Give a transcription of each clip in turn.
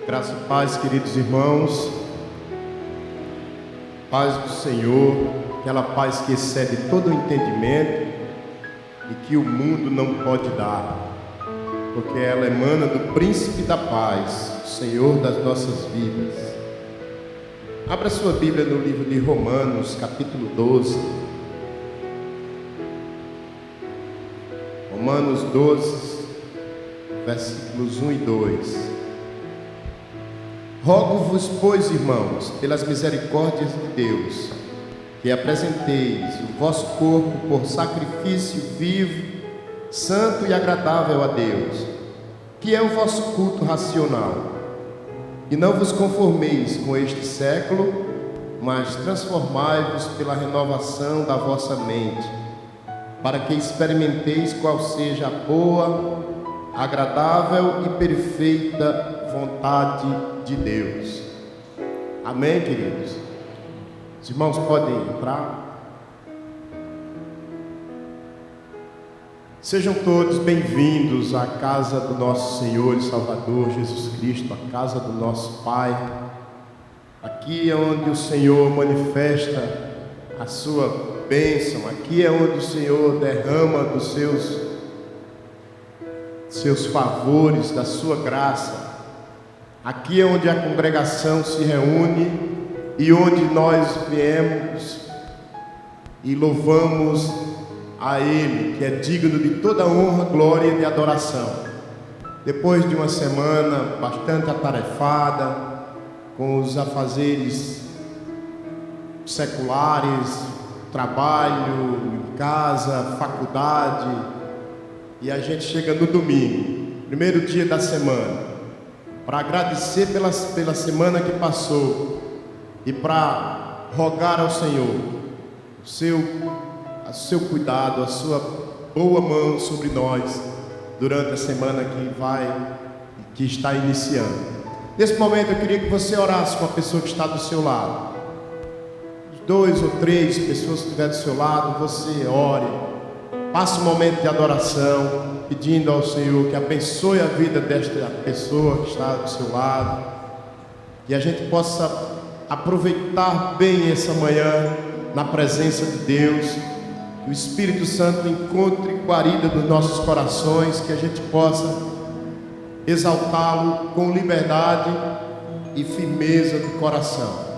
Graça e paz, queridos irmãos. Paz do Senhor, aquela paz que excede todo o entendimento e que o mundo não pode dar, porque ela emana do Príncipe da Paz, o Senhor das nossas vidas. Abra sua Bíblia no livro de Romanos, capítulo 12. Romanos 12, versículos 1 e 2. Rogo-vos, pois, irmãos, pelas misericórdias de Deus, que apresenteis o vosso corpo por sacrifício vivo, santo e agradável a Deus, que é o vosso culto racional. E não vos conformeis com este século, mas transformai-vos pela renovação da vossa mente, para que experimenteis qual seja a boa, agradável e perfeita vontade de Deus. Amém, queridos? Os irmãos podem entrar. Sejam todos bem-vindos à casa do nosso Senhor e Salvador Jesus Cristo, a casa do nosso Pai. Aqui é onde o Senhor manifesta a sua bênção, aqui é onde o Senhor derrama dos seus favores, da sua graça. Aqui é onde a congregação se reúne e onde nós viemos e louvamos a Ele, que é digno de toda honra, glória e adoração. Depois de uma semana bastante atarefada, com os afazeres seculares, trabalho, em casa, faculdade, e a gente chega no domingo, primeiro dia da semana, para agradecer pela semana que passou e para rogar ao Senhor o seu cuidado, a sua boa mão sobre nós durante a semana que está iniciando. Nesse momento eu queria que você orasse com a pessoa que está do seu lado. 2 ou 3 pessoas que estiverem do seu lado, você ore, passe um momento de adoração, pedindo ao Senhor que abençoe a vida desta pessoa que está do seu lado, e a gente possa aproveitar bem essa manhã na presença de Deus, que o Espírito Santo encontre guarida nos nossos corações, que a gente possa exaltá-lo com liberdade e firmeza do coração.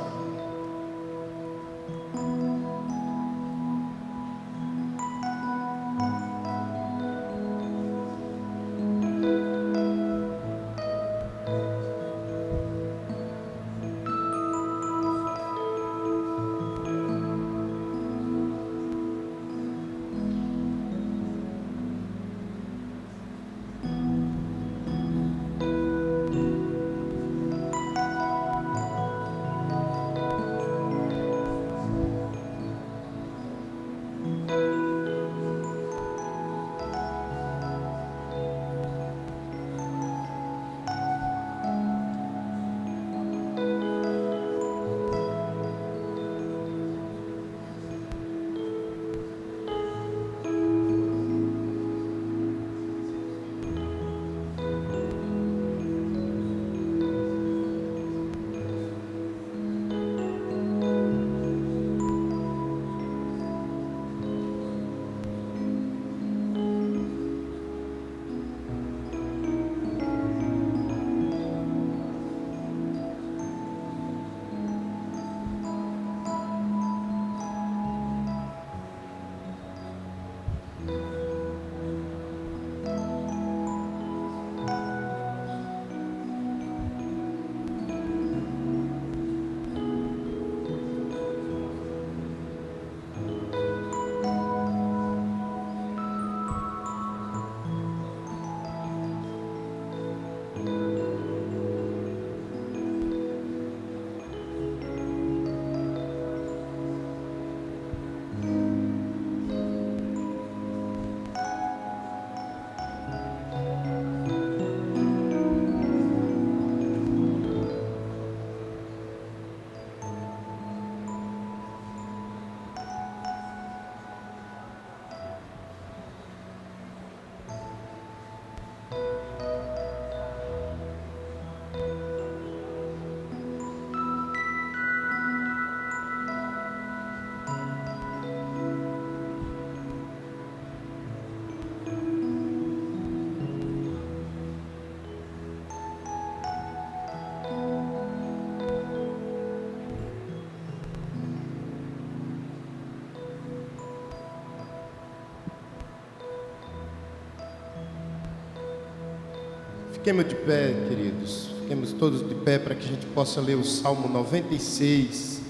Fiquemos de pé, queridos. Fiquemos todos de pé para que a gente possa ler o Salmo 96.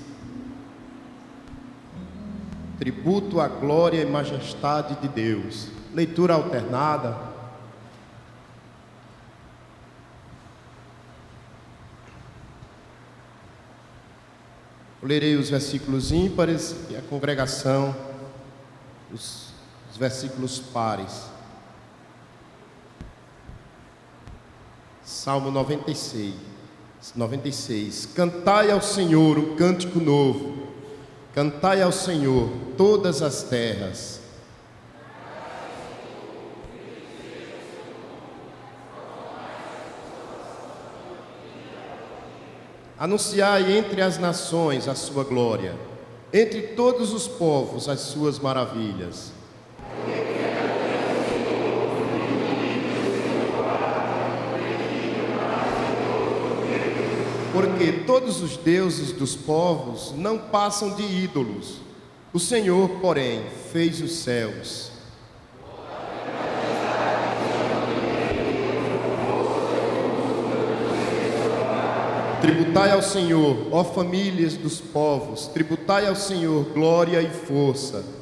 Tributo à glória e majestade de Deus. Leitura alternada. Eu lerei os versículos ímpares e a congregação os versículos pares. Salmo 96. Cantai ao Senhor um cântico novo. Cantai ao Senhor todas as terras. Anunciai entre as nações a sua glória, entre todos os povos as suas maravilhas. Porque todos os deuses dos povos não passam de ídolos. O Senhor, porém, fez os céus. Tributai ao Senhor, ó famílias dos povos, tributai ao Senhor glória e força.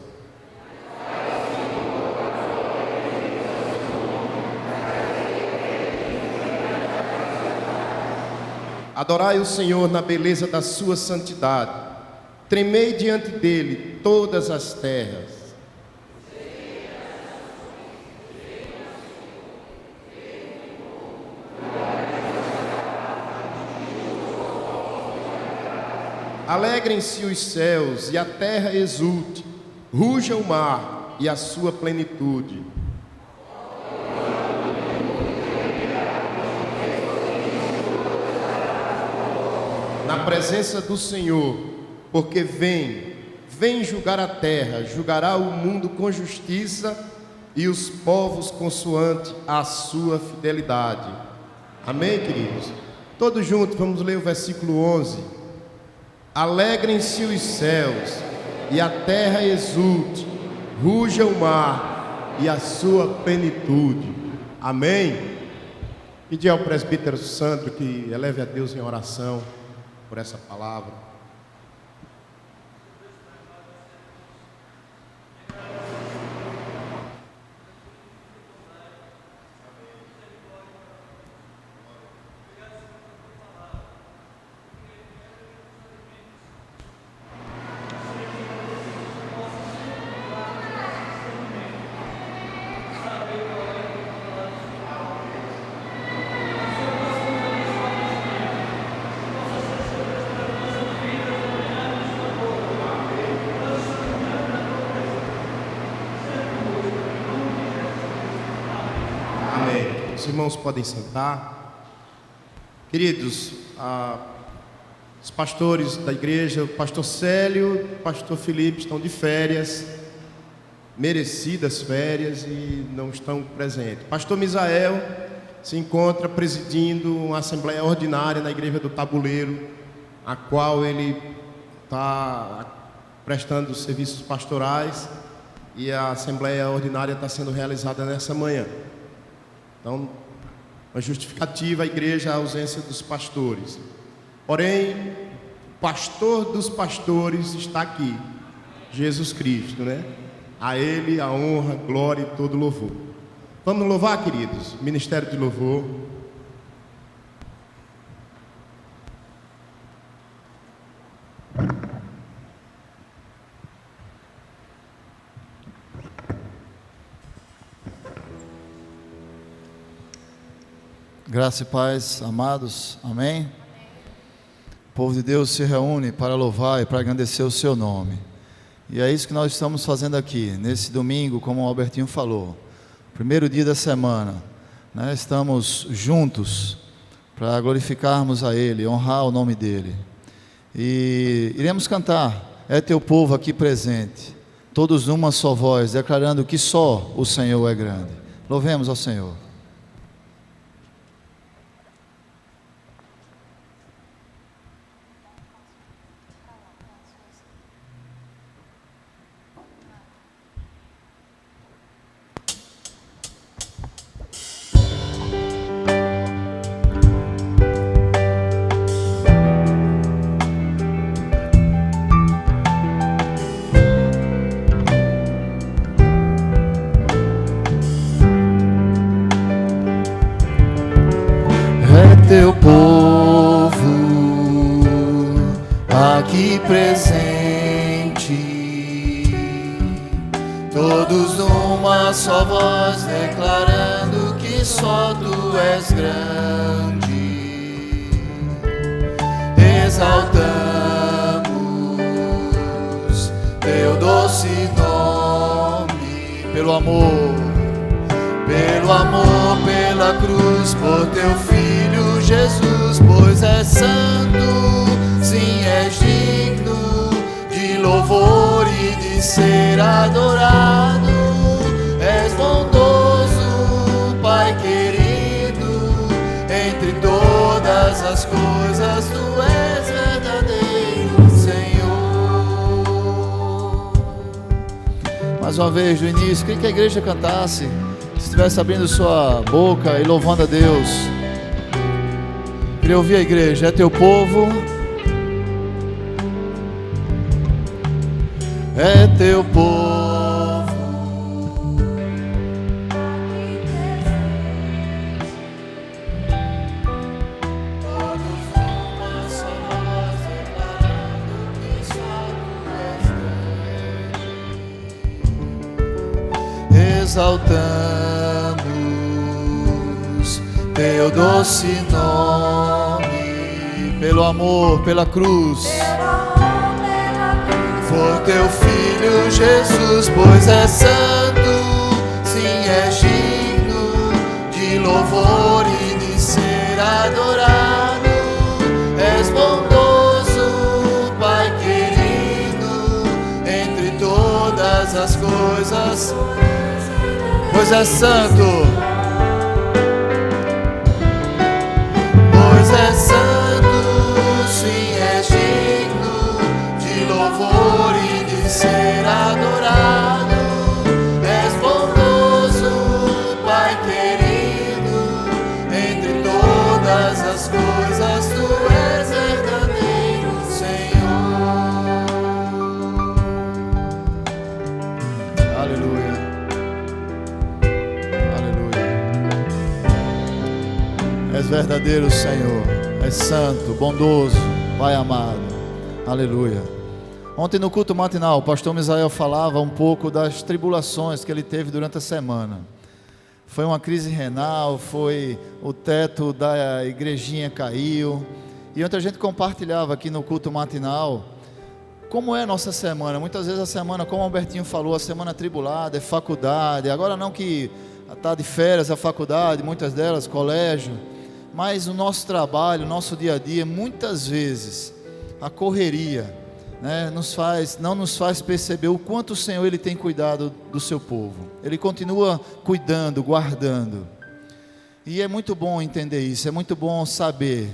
Adorai o Senhor na beleza da sua santidade. Tremei diante dele todas as terras. Alegrem-se os céus e a terra exulte. Ruja o mar e a sua plenitude. Na presença do Senhor, porque vem julgar a terra, julgará o mundo com justiça e os povos consoante a sua fidelidade. Amém, queridos? Todos juntos, vamos ler o versículo 11. Alegrem-se os céus e a terra exulte, ruja o mar e a sua plenitude. Amém? Pedir ao presbítero Sandro que eleve a Deus em oração por essa palavra. Os irmãos podem sentar. Queridos, os pastores da igreja, o pastor Célio e o pastor Felipe estão de férias, merecidas férias, e não estão presentes. O pastor Misael se encontra presidindo uma assembleia ordinária na igreja do Tabuleiro, a qual ele está prestando serviços pastorais, e a assembleia ordinária está sendo realizada nessa manhã. Então, uma justificativa, a igreja, a ausência dos pastores. Porém, o pastor dos pastores está aqui, Jesus Cristo, né? A Ele a honra, glória e todo louvor. Vamos louvar, queridos? Ministério de louvor. Graça e paz, amados, amém? O povo de Deus se reúne para louvar e para agradecer o seu nome. E é isso que nós estamos fazendo aqui, nesse domingo, como o Albertinho falou, primeiro dia da semana, né? Estamos juntos para glorificarmos a Ele, honrar o nome dEle. E iremos cantar, é teu povo aqui presente, todos numa só voz, declarando que só o Senhor é grande. Louvemos ao Senhor. teu povo aqui presente, todos numa só voz declarando que só tu és grande. Exaltamos teu doce nome, pelo amor, pela cruz, por teu Filho Jesus, pois és santo, sim, és digno de louvor e de ser adorado. És bondoso, Pai querido, entre todas as coisas tu és verdadeiro Senhor. Mais uma vez, do início, queria que a igreja cantasse, se estivesse abrindo sua boca e louvando a Deus. Queria ouvir a igreja. É teu povo, é teu povo, todos numa só voz declarando que só tu és grande. Exaltamos teu doce nome, pelo amor, pela cruz, por teu Filho Jesus, pois és santo, sim, és digno de louvor e de ser adorado. És bondoso, Pai querido, entre todas as coisas, pois és santo, pois és santo, sim, és digno de louvor e de ser adorado. És bondoso, Pai querido, entre todas as coisas tu és verdadeiro Senhor. Aleluia, aleluia. És verdadeiro Senhor, és santo, bondoso, Pai amado. Aleluia. Ontem no culto matinal, o pastor Misael falava um pouco das tribulações que ele teve durante a semana. Foi uma crise renal, foi o teto da igrejinha caiu. E ontem a gente compartilhava aqui no culto matinal como é a nossa semana. Muitas vezes a semana, como o Albertinho falou, a semana tribulada, é faculdade. Agora não que está de férias a faculdade, muitas delas, colégio. Mas o nosso trabalho, o nosso dia a dia, muitas vezes, a correria, né, não nos faz perceber o quanto o Senhor ele tem cuidado do seu povo. Ele continua cuidando, guardando. E é muito bom entender isso, é muito bom saber.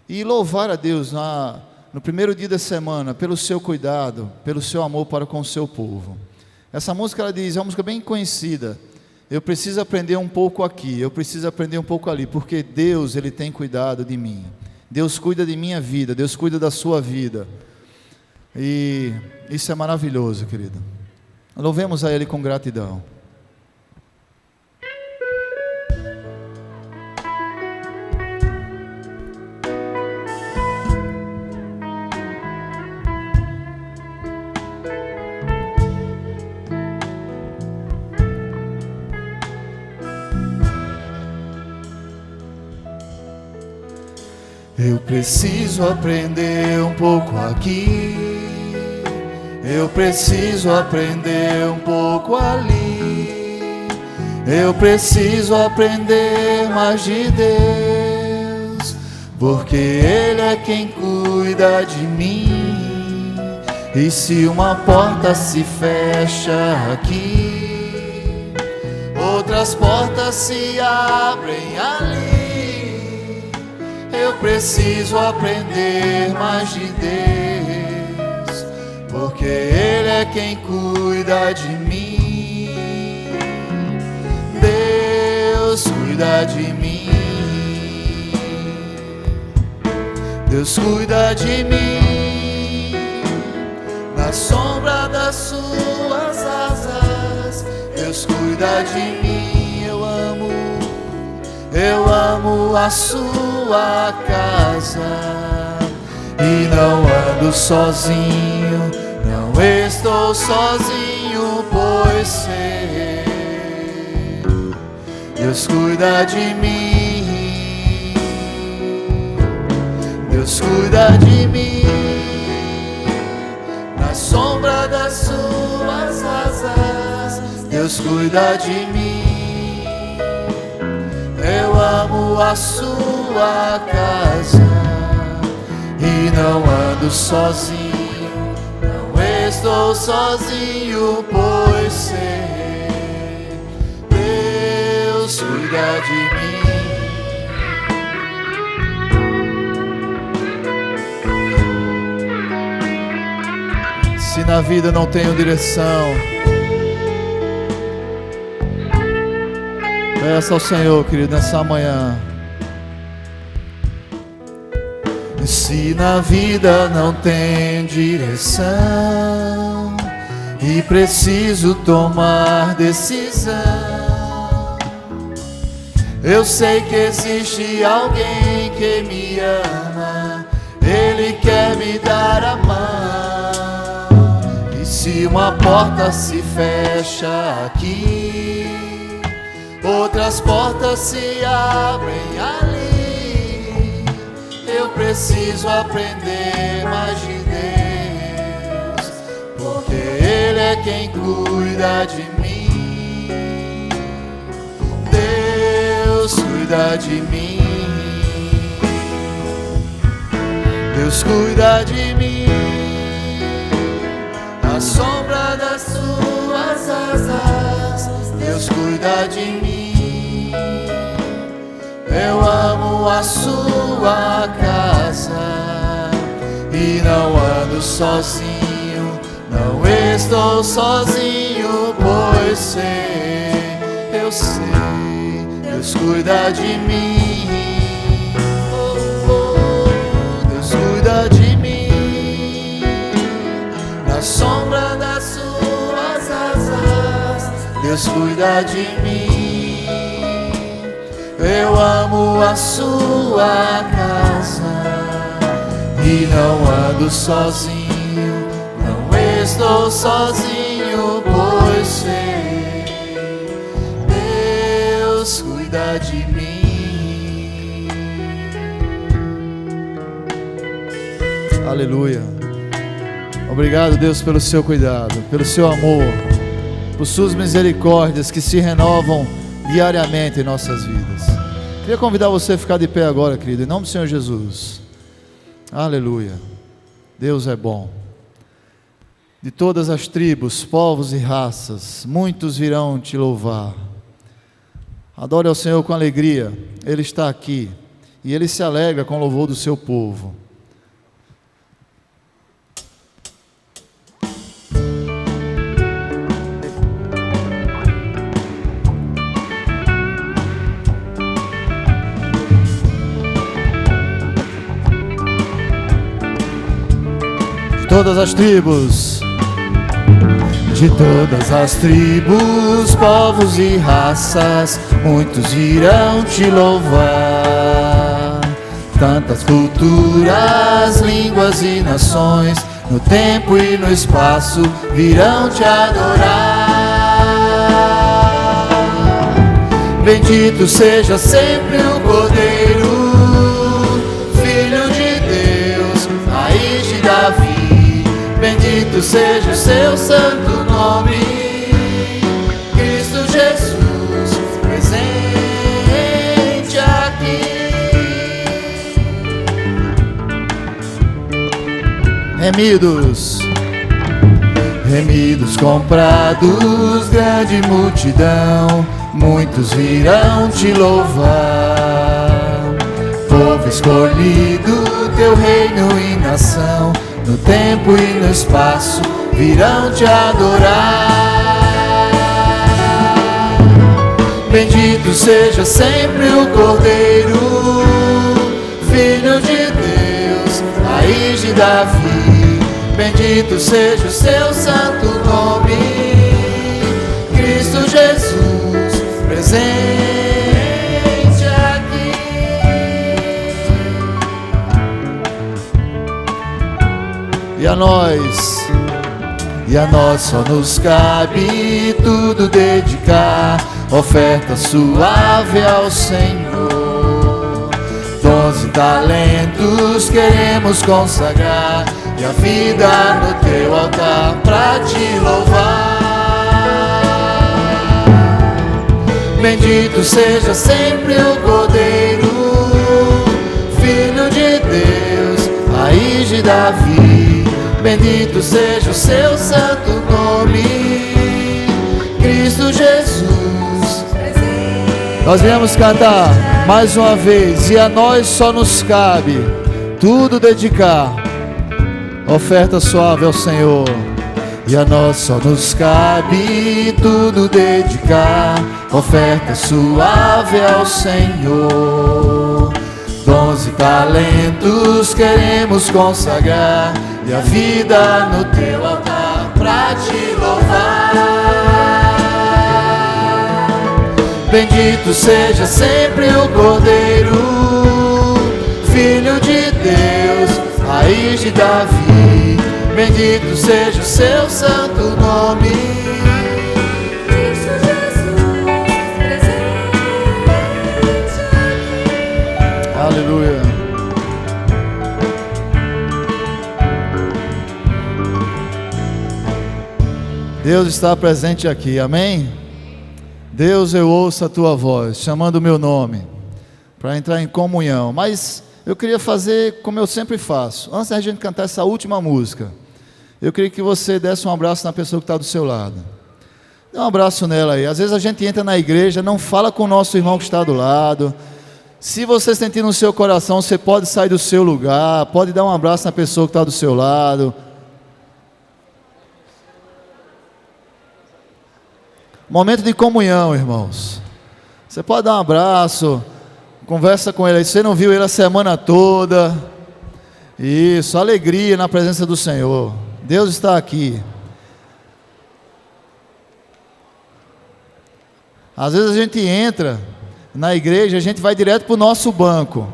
E louvar a Deus no primeiro dia da semana, pelo seu cuidado, pelo seu amor para com o seu povo. Essa música, ela diz, é uma música bem conhecida. Eu preciso aprender um pouco aqui, eu preciso aprender um pouco ali, porque Deus, ele tem cuidado de mim. Deus cuida de minha vida, Deus cuida da sua vida. E isso é maravilhoso, querido. Louvemos a Ele com gratidão. Eu preciso aprender um pouco aqui, eu preciso aprender um pouco ali, eu preciso aprender mais de Deus, porque Ele é quem cuida de mim. E se uma porta se fecha aqui, outras portas se abrem ali. Eu preciso aprender mais de Deus, porque Ele é quem cuida de mim. Deus cuida de mim, Deus cuida de mim, na sombra das suas asas. Deus cuida de mim, eu amo a sua sua casa. E não ando sozinho, não estou sozinho, pois sei, Deus cuida de mim, Deus cuida de mim, na sombra das suas asas, Deus cuida de mim. Eu amo a sua casa e não ando sozinho, não estou sozinho, pois sei, Deus cuida de mim. Se na vida não tenho direção, peça ao Senhor, querido, nessa manhã. Se na vida não tem direção e preciso tomar decisão, eu sei que existe alguém que me ama, Ele quer me dar a mão. E se uma porta se fecha aqui, outras portas se abrem ali. Eu preciso aprender mais de Deus, porque Ele é quem cuida de mim. Deus cuida de mim, Deus cuida de mim, na sombra das suas asas, Deus cuida de mim. Eu amo a sua casa e não ando sozinho, não estou sozinho, pois sei, eu sei, Deus cuida de mim. Deus cuida de mim, na sombra das suas asas, Deus cuida de mim. Eu amo a sua casa e não ando sozinho, não estou sozinho, pois sei, Deus cuida de mim. Aleluia. Obrigado, Deus, pelo seu cuidado, pelo seu amor, por suas misericórdias que se renovam diariamente em nossas vidas. Queria convidar você a ficar de pé agora, querido, em nome do Senhor Jesus. Aleluia. Deus é bom. De todas as tribos, povos e raças, muitos virão te louvar. Adore ao Senhor com alegria, Ele está aqui e Ele se alegra com o louvor do seu povo. Todas as tribos, de todas as tribos, povos e raças, muitos virão te louvar. Tantas culturas, línguas e nações, no tempo e no espaço, virão te adorar. Bendito seja sempre o Cordeiro, Filho de Deus, raiz de Davi. Bendito seja o seu santo nome, Cristo Jesus, presente aqui. Remidos, comprados, grande multidão, muitos virão te louvar. Povo escolhido, teu reino e nação, no tempo e no espaço, virão te adorar. Bendito seja sempre o Cordeiro, Filho de Deus, raiz de Davi. Bendito seja o seu santo nome, Cristo Jesus, presente aqui. E a nós só nos cabe tudo dedicar, oferta suave ao Senhor. Dons e talentos queremos consagrar, e a vida no teu altar pra te louvar. Bendito seja sempre o Cordeiro, Filho de Deus, raiz de Davi. Bendito seja o seu santo nome, Cristo Jesus. Nós viemos cantar mais uma vez, e a nós só nos cabe tudo dedicar, oferta suave ao Senhor. E a nós só nos cabe tudo dedicar, oferta suave ao Senhor. Dons e talentos queremos consagrar, e a vida no teu altar pra te louvar. Bendito seja sempre o Cordeiro, Filho de Deus, raiz de Davi. Bendito seja o seu santo nome, Cristo Jesus, presente aqui. Aleluia. Deus está presente aqui, amém? Deus, eu ouço a tua voz, chamando o meu nome, para entrar em comunhão. Mas eu queria fazer como eu sempre faço. Antes da gente cantar essa última música, eu queria que você desse um abraço na pessoa que está do seu lado. Dê um abraço nela aí. Às vezes a gente entra na igreja, não fala com o nosso irmão que está do lado. Se você sentir no seu coração, você pode sair do seu lugar, pode dar um abraço na pessoa que está do seu lado. Momento de comunhão, irmãos. Você pode dar um abraço, conversa com ele aí. Você não viu ele a semana toda. Isso, alegria na presença do Senhor. Deus está aqui. Às vezes a gente entra na igreja, a gente vai direto para o nosso banco.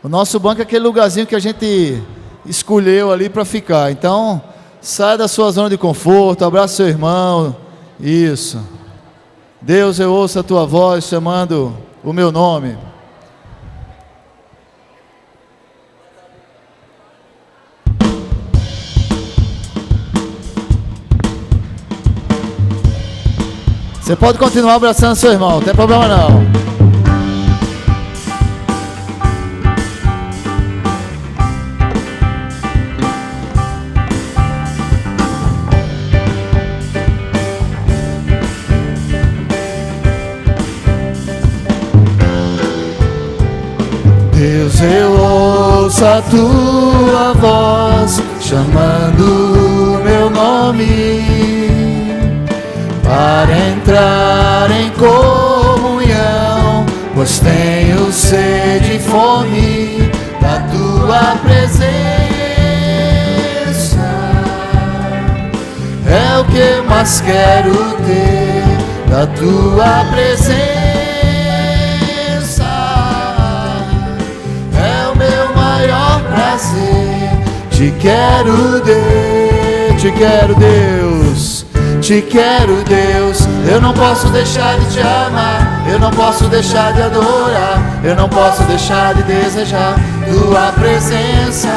O nosso banco é aquele lugarzinho que a gente escolheu ali para ficar. Então, saia da sua zona de conforto, abraça seu irmão. Isso. Deus, eu ouço a tua voz chamando o meu nome. Você pode continuar abraçando seu irmão, não tem problema não. Deus, eu ouço a tua voz chamando o meu nome, para entrar em comunhão, pois tenho sede e fome da tua presença. É o que mais quero ter, da tua presença. É o meu maior prazer. Te quero, Deus, te quero, Deus. Te quero, Deus, eu não posso deixar de te amar, eu não posso deixar de adorar, eu não posso deixar de desejar tua presença.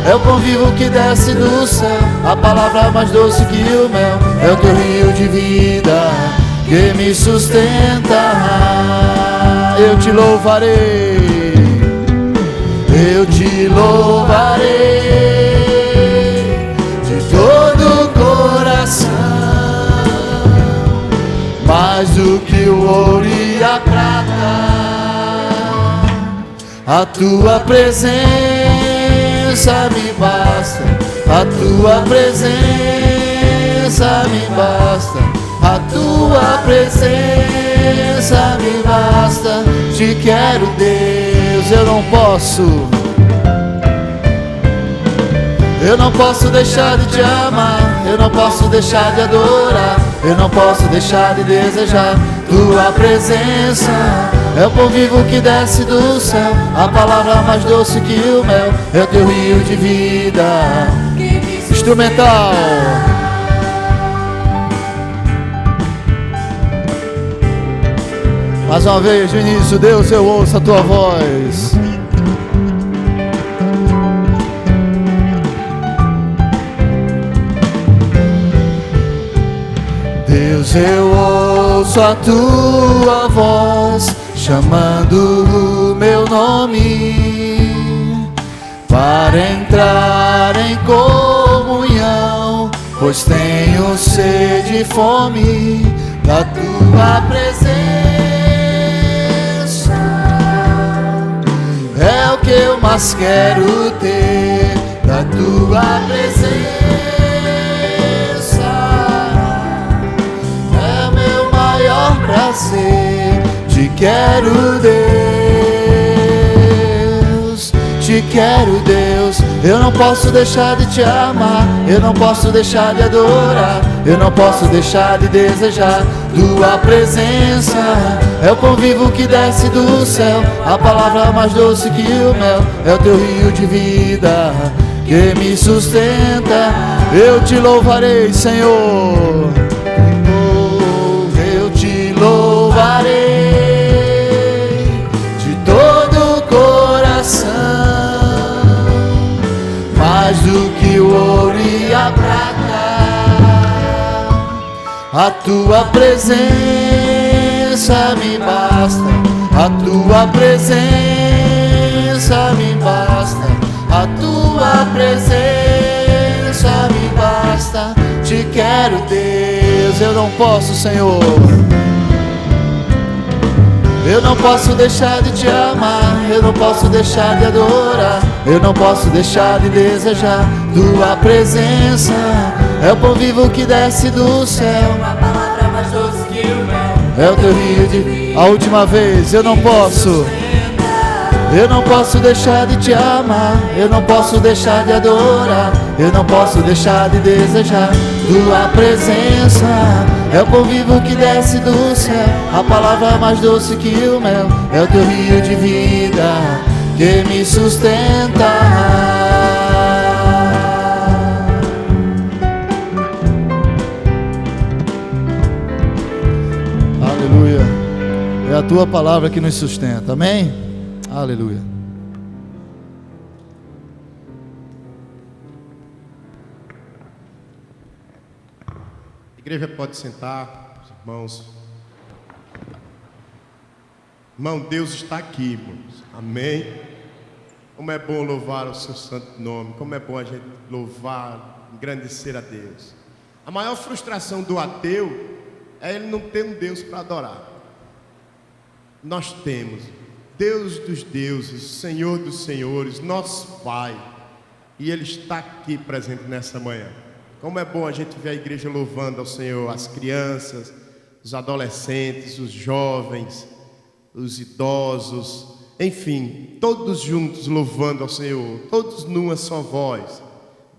É o pão vivo que desce do céu, a palavra mais doce que o mel, é o teu rio de vida que me sustenta. Eu te louvarei, eu te louvarei de todo o coração. Mais do que o ouro e a prata, a tua presença me basta, a tua presença me basta, a tua presença me basta. Te quero, Deus, eu não posso deixar de te amar, eu não posso deixar de adorar, eu não posso deixar de desejar tua presença. É o pão vivo que desce do céu, a palavra mais doce que o mel, é o teu rio de vida que me instrumental. Mais uma vez, Vinícius, Deus, eu ouço a tua voz. Deus, eu ouço a tua voz, chamando o meu nome, para entrar em comunhão, pois tenho sede e fome da tua presença. É o que eu mais quero ter, da tua presença. É meu maior prazer, te quero, Deus, te quero, Deus. Eu não posso deixar de te amar, eu não posso deixar de adorar, eu não posso deixar de desejar tua presença. É o pão vivo que desce do céu, a palavra mais doce que o mel. É o teu rio de vida que me sustenta. Eu te louvarei, Senhor. Oh, eu te louvarei de todo o coração, mais do que o ouro e a prata. A tua presença me basta, a tua presença me basta, a tua presença me basta. Te quero, Deus, eu não posso, Senhor. Eu não posso deixar de te amar, eu não posso deixar de adorar, eu não posso deixar de desejar tua presença. É o pão vivo que desce do céu, uma palavra mais doce que o mel. É o teu rio de... A última vez, eu não posso deixar de te amar, eu não posso deixar de adorar, eu não posso deixar de desejar tua presença. É o pão vivo que desce do céu, a palavra mais doce que o mel. É o teu rio de vida que me sustenta. Aleluia. É a tua palavra que nos sustenta. Amém? Aleluia. A igreja pode sentar, irmãos. Irmão, Deus está aqui, irmãos. Amém? Como é bom louvar o seu santo nome. Como é bom a gente louvar, engrandecer a Deus. A maior frustração do ateu é ele não ter um Deus para adorar. Nós temos Deus dos deuses, Senhor dos senhores, nosso Pai, e Ele está aqui presente nessa manhã. Como é bom a gente ver a igreja louvando ao Senhor, as crianças, os adolescentes, os jovens, os idosos, enfim, todos juntos louvando ao Senhor, todos numa só voz,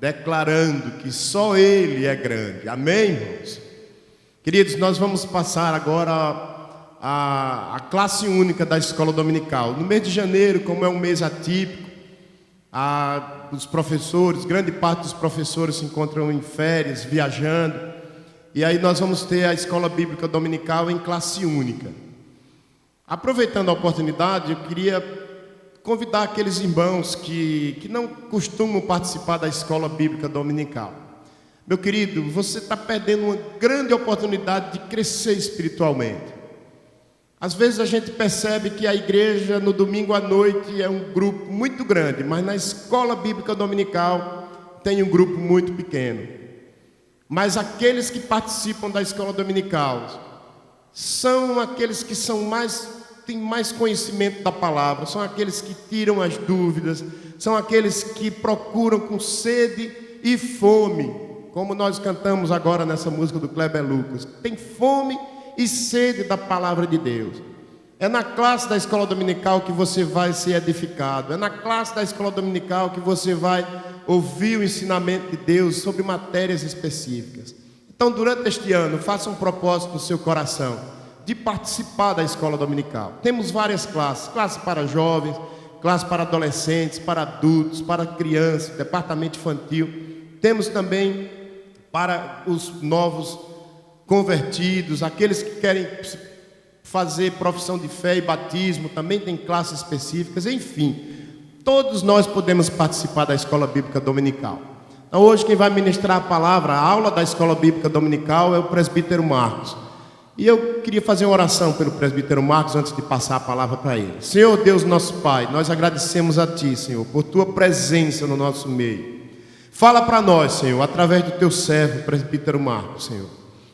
declarando que só Ele é grande. Amém, irmãos? Queridos, nós vamos passar agora a classe única da escola dominical. No mês de janeiro, como é um mês atípico, os professores, grande parte dos professores se encontram em férias, viajando, e aí nós vamos ter a escola bíblica dominical em classe única. Aproveitando a oportunidade, eu queria convidar aqueles irmãos que não costumam participar da escola bíblica dominical. Meu querido, você está perdendo uma grande oportunidade de crescer espiritualmente. Às vezes a gente percebe que a igreja no domingo à noite é um grupo muito grande, mas na escola bíblica dominical tem um grupo muito pequeno. Mas aqueles que participam da escola dominical são aqueles que têm mais conhecimento da palavra, são aqueles que tiram as dúvidas, são aqueles que procuram com sede e fome, como nós cantamos agora nessa música do Kleber Lucas. Tem fome e sede da palavra de Deus. É na classe da escola dominical que você vai ser edificado. É na classe da escola dominical que você vai ouvir o ensinamento de Deus sobre matérias específicas. Então, durante este ano, faça um propósito no seu coração de participar da escola dominical. Temos várias classes: classe para jovens, classe para adolescentes, para adultos, para crianças, departamento infantil. temos também para os novos convertidos, aqueles que querem fazer profissão de fé e batismo, também tem classes específicas, enfim, todos nós podemos participar da escola bíblica dominical. Então hoje quem vai ministrar a palavra, a aula da escola bíblica dominical é o presbítero Marcos. E eu queria fazer uma oração pelo presbítero Marcos antes de passar a palavra para ele. Senhor Deus nosso Pai, nós agradecemos a Ti, Senhor, por Tua presença no nosso meio. Fala para nós, Senhor, através do Teu servo, presbítero Marcos, Senhor.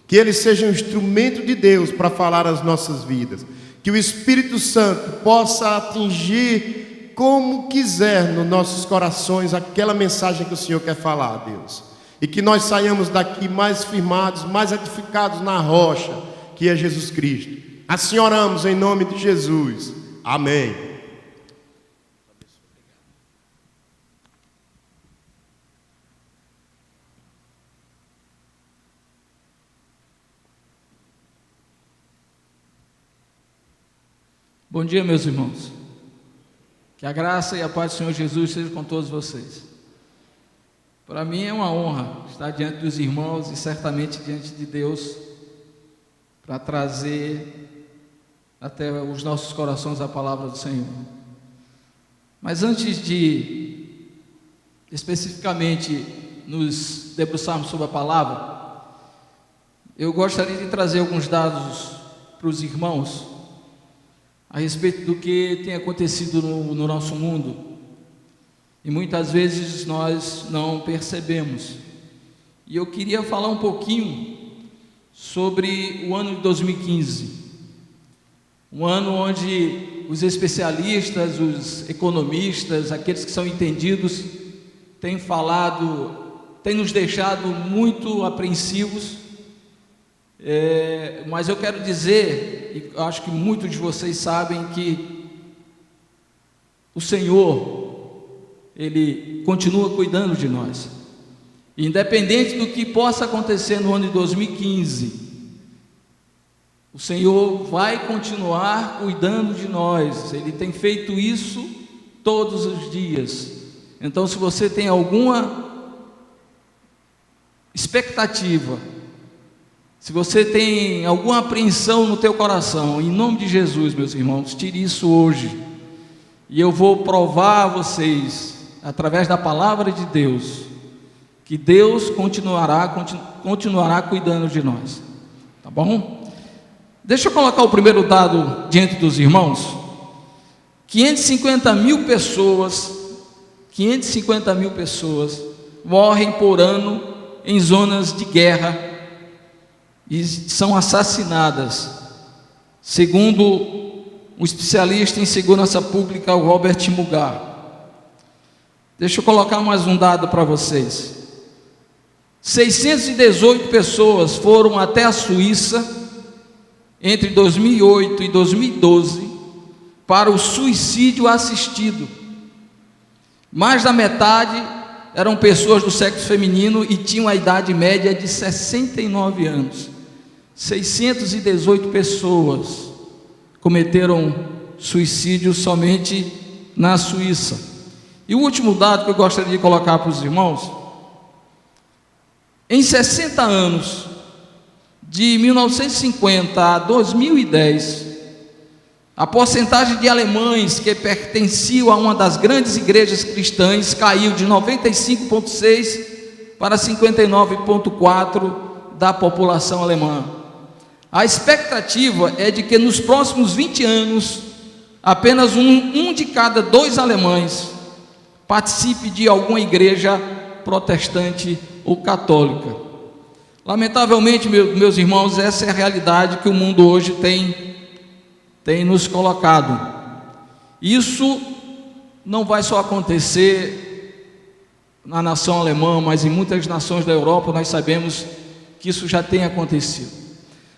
Que ele seja um instrumento de Deus para falar as nossas vidas. Que o Espírito Santo possa atingir como quiser nos nossos corações aquela mensagem que o Senhor quer falar, Deus. E que nós saiamos daqui mais firmados, mais edificados na rocha, que é Jesus Cristo. Assim oramos em nome de Jesus. Amém. Bom dia, meus irmãos. Que a graça e a paz do Senhor Jesus seja com todos vocês. Para mim é uma honra estar diante dos irmãos e certamente diante de Deus para trazer até os nossos corações a palavra do Senhor. Mas antes de especificamente nos debruçarmos sobre a palavra, eu gostaria de trazer alguns dados para os irmãos a respeito do que tem acontecido no nosso mundo, e muitas vezes nós não percebemos. E eu queria falar um pouquinho sobre o ano de 2015, um ano onde os especialistas, os economistas, aqueles que são entendidos, têm falado, têm nos deixado muito apreensivos, mas eu quero dizer, e acho que muitos de vocês sabem, que o Senhor, Ele continua cuidando de nós. Independente do que possa acontecer no ano de 2015, o Senhor vai continuar cuidando de nós. Ele tem feito isso todos os dias. Então, se você tem alguma expectativa, se você tem alguma apreensão no teu coração, em nome de Jesus, meus irmãos, tire isso hoje. E eu vou provar a vocês, através da palavra de Deus, que Deus continuará cuidando de nós. Tá bom? Deixa eu colocar o primeiro dado diante dos irmãos. 550 mil pessoas morrem por ano em zonas de guerra e são assassinadas, segundo o especialista em segurança pública, o Robert Mugabe. Deixa eu colocar mais um dado para vocês. 618 pessoas foram até a Suíça entre 2008 e 2012 para o suicídio assistido. Mais da metade eram pessoas do sexo feminino e tinham a idade média de 69 anos. 618 pessoas cometeram suicídio somente na Suíça. E o último dado que eu gostaria de colocar para os irmãos: em 60 anos, de 1950 a 2010, a porcentagem de alemães que pertenciam a uma das grandes igrejas cristãs caiu de 95,6% para 59,4% da população alemã. A expectativa é de que nos próximos 20 anos, apenas um de cada 2 alemães participe de alguma igreja protestante ou católica. Lamentavelmente, meus irmãos, essa é a realidade que o mundo hoje tem nos colocado. Isso não vai só acontecer na nação alemã, mas em muitas nações da Europa nós sabemos que isso já tem acontecido.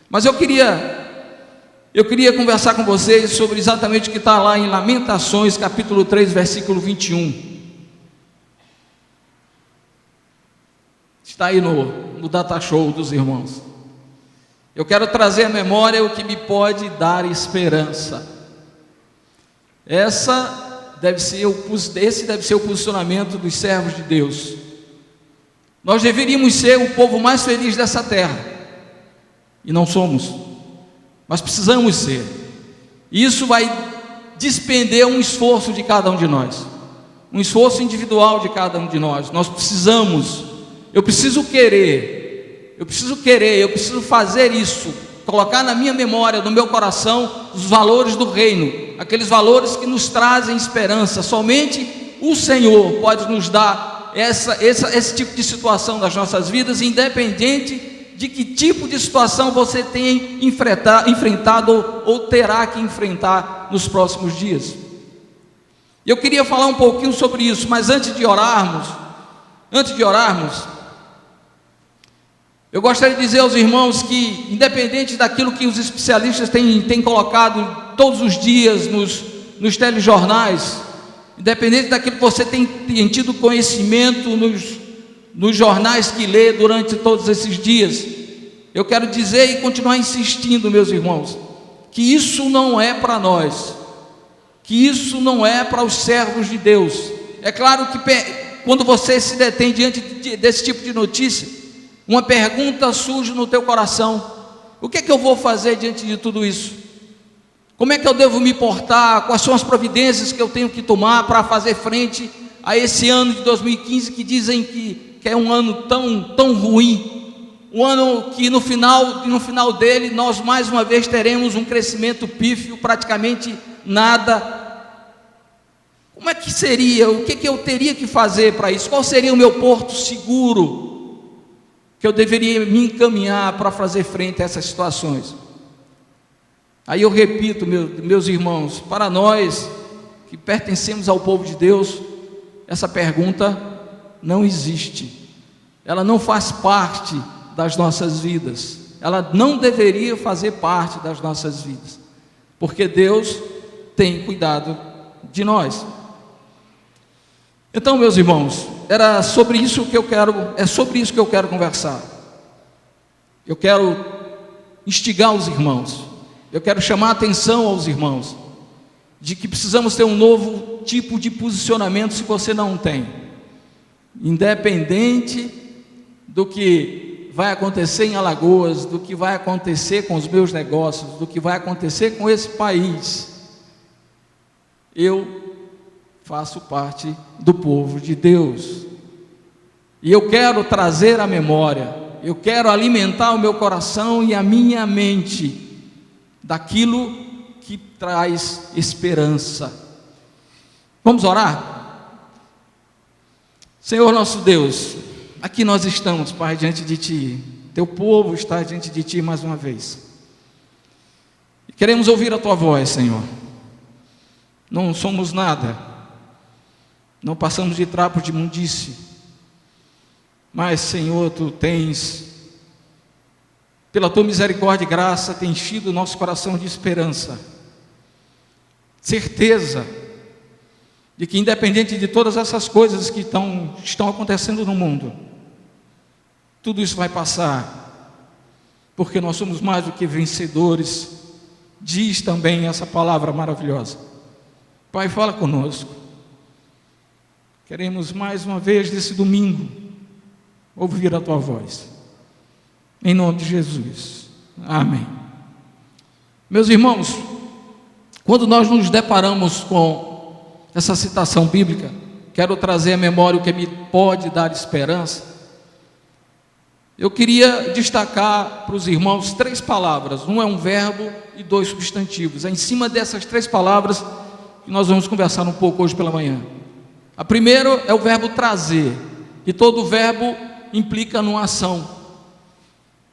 Mas eu queria conversar com vocês sobre exatamente o que está lá em Lamentações, capítulo 3, versículo 21. Está aí no data show dos irmãos. Eu quero trazer à memória o que me pode dar esperança. Esse deve ser o posicionamento dos servos de Deus. Nós deveríamos ser o povo mais feliz dessa terra, e não somos, mas precisamos ser. Isso vai despender um esforço de cada um de nós, um esforço individual de cada um de nós. Nós precisamos, eu preciso querer, eu preciso fazer isso, colocar na minha memória, no meu coração, os valores do reino, aqueles valores que nos trazem esperança. Somente o Senhor pode nos dar esse tipo de situação das nossas vidas, independente de que tipo de situação você tenha enfrentado ou terá que enfrentar nos próximos dias. Eu queria falar um pouquinho sobre isso, mas antes de orarmos, eu gostaria de dizer aos irmãos que, independente daquilo que os especialistas têm colocado todos os dias nos telejornais, independente daquilo que você tem tido conhecimento nos jornais que lê durante todos esses dias, eu quero dizer e continuar insistindo, meus irmãos, que isso não é para nós, que isso não é para os servos de Deus. É claro que quando você se detém diante desse tipo de notícia, uma pergunta surge no teu coração: o que é que eu vou fazer diante de tudo isso? Como é que eu devo me portar? Quais são as providências que eu tenho que tomar para fazer frente a esse ano de 2015, que dizem que é um ano tão ruim, um ano que no final dele nós mais uma vez teremos um crescimento pífio, praticamente nada. Como é que seria? O que eu teria que fazer para isso? Qual seria o meu porto seguro que eu deveria me encaminhar para fazer frente a essas situações? Aí eu repito, meus irmãos, para nós que pertencemos ao povo de Deus, essa pergunta não existe, ela não faz parte das nossas vidas, ela não deveria fazer parte das nossas vidas, porque Deus tem cuidado de nós. Então, meus irmãos, é sobre isso que eu quero conversar. Eu quero instigar os irmãos, eu quero chamar a atenção aos irmãos, de que precisamos ter um novo tipo de posicionamento, se você não tem. Independente do que vai acontecer em Alagoas, do que vai acontecer com os meus negócios, do que vai acontecer com esse país, eu faço parte do povo de Deus, e eu quero trazer a memória, eu quero alimentar o meu coração e a minha mente daquilo que traz esperança. Vamos orar? Senhor nosso Deus, aqui nós estamos, Pai, diante de Ti, Teu povo está diante de Ti mais uma vez, e queremos ouvir a Tua voz, Senhor. Não somos nada, não passamos de trapos de imundície, mas, Senhor, Tu tens, pela Tua misericórdia e graça, tem enchido o nosso coração de esperança, certeza de que, independente de todas essas coisas que estão acontecendo no mundo, tudo isso vai passar, porque nós somos mais do que vencedores. Diz também essa palavra maravilhosa. Pai, fala conosco. Queremos mais uma vez nesse domingo ouvir a Tua voz, em nome de Jesus, amém. Meus irmãos, quando nós nos deparamos com essa citação bíblica, quero trazer à memória o que me pode dar esperança. Eu queria destacar para os irmãos 3 palavras, um é um verbo e 2 substantivos. É em cima dessas 3 palavras que nós vamos conversar um pouco hoje pela manhã. A primeira é o verbo trazer, e todo verbo implica numa ação.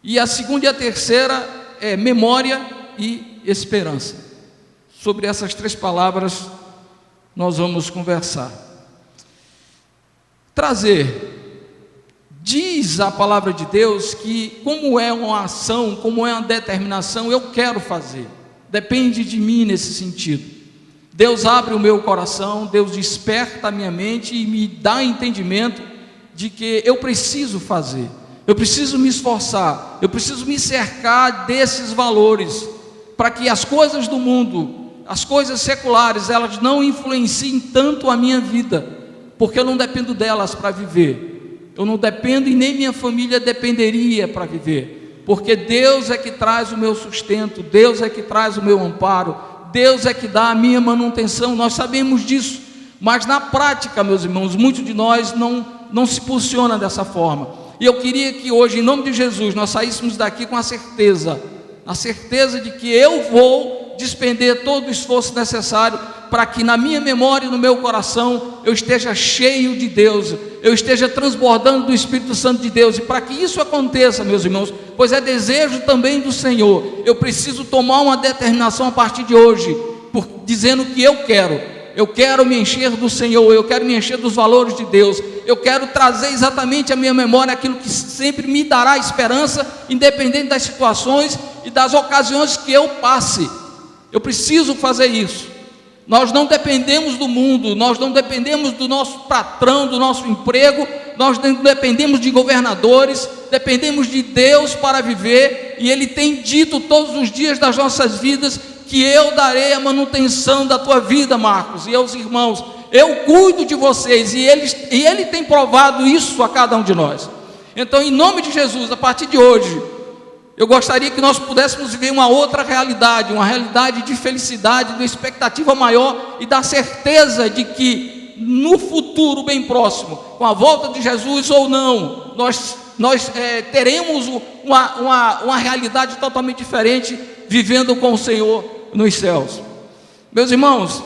E a segunda e a terceira é memória e esperança. Sobre essas 3 palavras nós vamos conversar. Trazer. Diz a palavra de Deus que, como é uma ação, como é uma determinação, eu quero fazer. Depende de mim nesse sentido. Deus abre o meu coração, Deus desperta a minha mente e me dá entendimento de que eu preciso fazer. Eu preciso me esforçar, eu preciso me cercar desses valores, para que as coisas do mundo, as coisas seculares, elas não influenciem tanto a minha vida, porque eu não dependo delas para viver. Eu não dependo e nem minha família dependeria para viver, porque Deus é que traz o meu sustento, Deus é que traz o meu amparo, Deus é que dá a minha manutenção. Nós sabemos disso, mas na prática, meus irmãos, muitos de nós não se posiciona dessa forma. E eu queria que hoje, em nome de Jesus, nós saíssemos daqui com a certeza de que eu vou despender todo o esforço necessário para que na minha memória e no meu coração eu esteja cheio de Deus, eu esteja transbordando do Espírito Santo de Deus. E para que isso aconteça, meus irmãos, pois é desejo também do Senhor, eu preciso tomar uma determinação a partir de hoje, dizendo que eu quero me encher do Senhor, eu quero me encher dos valores de Deus, eu quero trazer exatamente à minha memória aquilo que sempre me dará esperança, independente das situações e das ocasiões que eu passe. Eu preciso fazer isso. Nós não dependemos do mundo, nós não dependemos do nosso patrão, do nosso emprego, nós não dependemos de governadores, dependemos de Deus para viver, e Ele tem dito todos os dias das nossas vidas que eu darei a manutenção da tua vida, Marcos, e aos irmãos, eu cuido de vocês, e Ele tem provado isso a cada um de nós. Então, em nome de Jesus, a partir de hoje, eu gostaria que nós pudéssemos viver uma outra realidade, uma realidade de felicidade, de expectativa maior e da certeza de que no futuro bem próximo, com a volta de Jesus ou não, nós teremos uma realidade totalmente diferente, vivendo com o Senhor nos céus. Meus irmãos,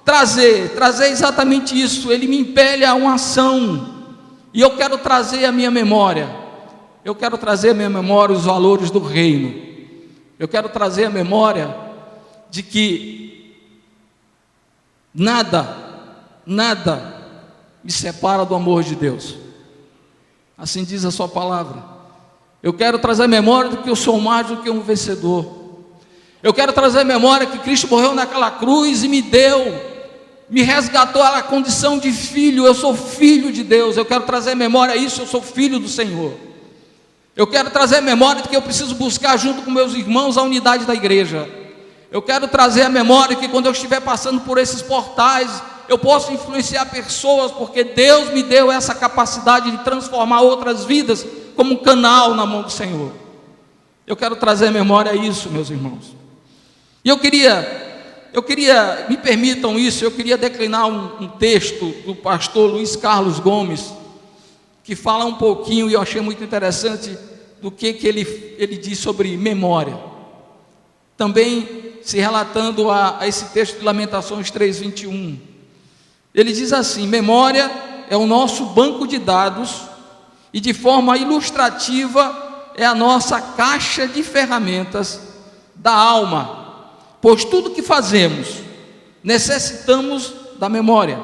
trazer exatamente isso, Ele me impele a uma ação, e eu quero trazer à minha memória. Eu quero trazer à minha memória os valores do reino. Eu quero trazer à memória de que nada me separa do amor de Deus. Assim diz a sua palavra. Eu quero trazer à memória de que eu sou mais do que um vencedor. Eu quero trazer à memória que Cristo morreu naquela cruz e me resgatou à condição de filho. Eu sou filho de Deus. Eu quero trazer à memória isso, eu sou filho do Senhor. Eu quero trazer a memória de que eu preciso buscar junto com meus irmãos a unidade da igreja. Eu quero trazer a memória de que quando eu estiver passando por esses portais, eu posso influenciar pessoas, porque Deus me deu essa capacidade de transformar outras vidas como um canal na mão do Senhor. Eu quero trazer a memória isso, meus irmãos. E eu queria, me permitam isso, eu queria declinar um texto do pastor Luiz Carlos Gomes, que fala um pouquinho, e eu achei muito interessante, do que ele diz sobre memória, também se relatando a esse texto de Lamentações 3:21. Ele diz assim: memória é o nosso banco de dados, e de forma ilustrativa é a nossa caixa de ferramentas da alma, pois tudo que fazemos necessitamos da memória,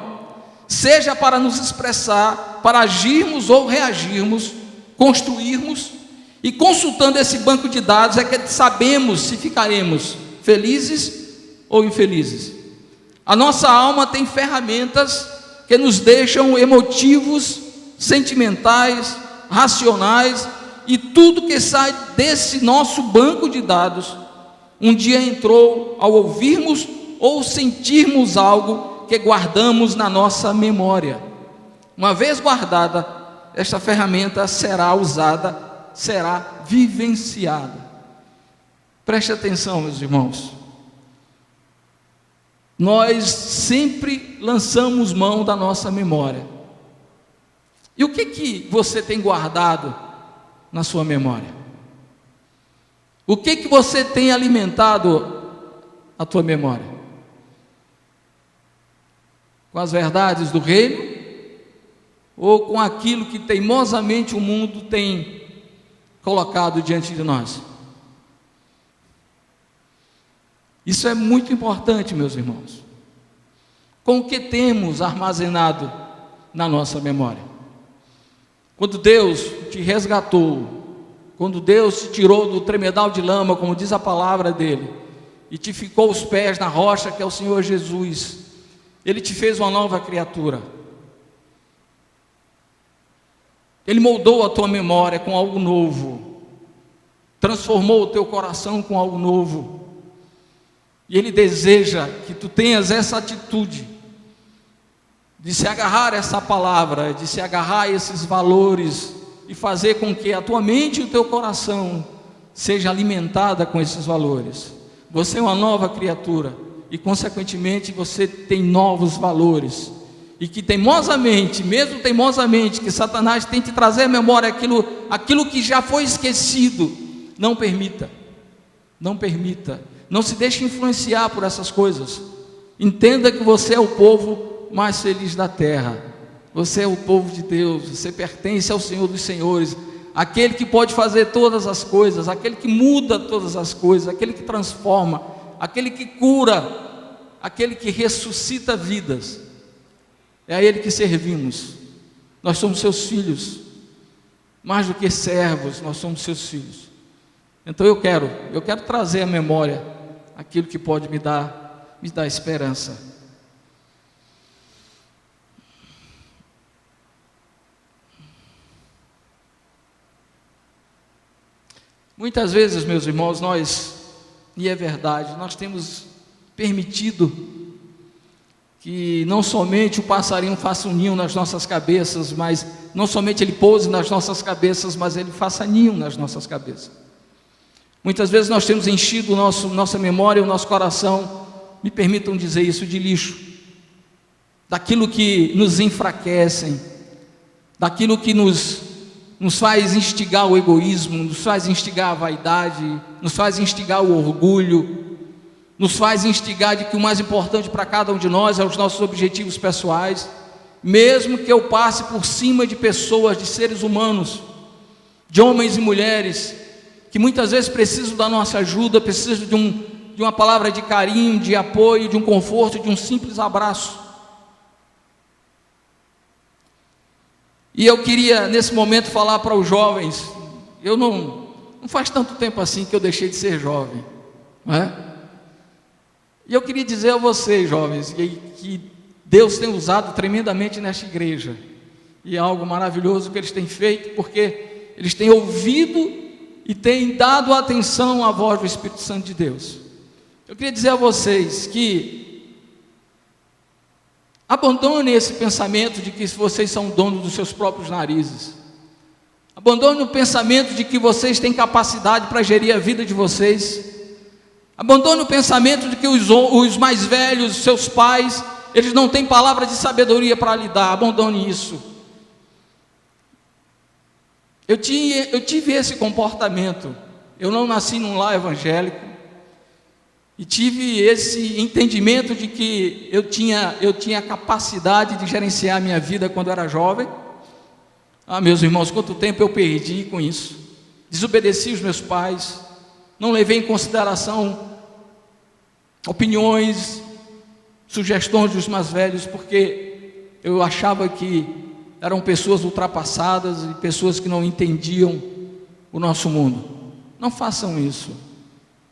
seja para nos expressar, para agirmos ou reagirmos, construirmos, e consultando esse banco de dados é que sabemos se ficaremos felizes ou infelizes. A nossa alma tem ferramentas que nos deixam emotivos, sentimentais, racionais, e tudo que sai desse nosso banco de dados, um dia entrou ao ouvirmos ou sentirmos algo que guardamos na nossa memória. Uma vez guardada, esta ferramenta será usada, será vivenciada. Preste atenção, meus irmãos. Nós sempre lançamos mão da nossa memória. E o que você tem guardado na sua memória? O que você tem alimentado a tua memória? Com as verdades do reino? Ou com aquilo que teimosamente o mundo tem colocado diante de nós? Isso é muito importante, meus irmãos. Com o que temos armazenado na nossa memória? Quando Deus te resgatou, quando Deus te tirou do tremedal de lama, como diz a palavra dele, e te ficou os pés na rocha que é o Senhor Jesus, Ele te fez uma nova criatura. Ele moldou a tua memória com algo novo, transformou o teu coração com algo novo, e Ele deseja que tu tenhas essa atitude de se agarrar a essa palavra, de se agarrar a esses valores e fazer com que a tua mente e o teu coração seja alimentada com esses valores. Você é uma nova criatura e consequentemente você tem novos valores, e que teimosamente, mesmo teimosamente, que Satanás tente trazer à memória aquilo que já foi esquecido, não permita, não se deixe influenciar por essas coisas. Entenda que você é o povo mais feliz da terra, você é o povo de Deus, você pertence ao Senhor dos Senhores, aquele que pode fazer todas as coisas, aquele que muda todas as coisas, aquele que transforma, aquele que cura, aquele que ressuscita vidas. É a Ele que servimos. Nós somos seus filhos, mais do que servos, nós somos seus filhos. Então eu quero trazer à memória aquilo que pode me dar esperança. Muitas vezes, meus irmãos, e é verdade, nós temos permitido que não somente o passarinho faça um ninho nas nossas cabeças, mas não somente ele pouse nas nossas cabeças, mas ele faça ninho nas nossas cabeças. Muitas vezes nós temos enchido nossa memória, o nosso coração, me permitam dizer isso, de lixo, daquilo que nos enfraquecem, daquilo que nos faz instigar o egoísmo, nos faz instigar a vaidade, nos faz instigar o orgulho, nos faz instigar de que o mais importante para cada um de nós é os nossos objetivos pessoais, mesmo que eu passe por cima de pessoas, de seres humanos, de homens e mulheres, que muitas vezes precisam da nossa ajuda, precisam de uma palavra de carinho, de apoio, de um conforto, de um simples abraço. E eu queria nesse momento falar para os jovens, não faz tanto tempo assim que eu deixei de ser jovem, não é? E eu queria dizer a vocês, jovens, que Deus tem usado tremendamente nesta igreja, e é algo maravilhoso que eles têm feito, porque eles têm ouvido e têm dado atenção à voz do Espírito Santo de Deus. Eu queria dizer a vocês que abandone esse pensamento de que vocês são donos dos seus próprios narizes, abandone o pensamento de que vocês têm capacidade para gerir a vida de vocês, abandone o pensamento de que os mais velhos, seus pais, eles não têm palavra de sabedoria para lhe dar. Abandone isso. Eu tive esse comportamento. Eu não nasci num lar evangélico e tive esse entendimento de que eu tinha capacidade de gerenciar a minha vida quando eu era jovem. Meus irmãos, quanto tempo eu perdi com isso. Desobedeci os meus pais, não levei em consideração opiniões, sugestões dos mais velhos, porque eu achava que eram pessoas ultrapassadas e pessoas que não entendiam o nosso mundo. Não façam isso.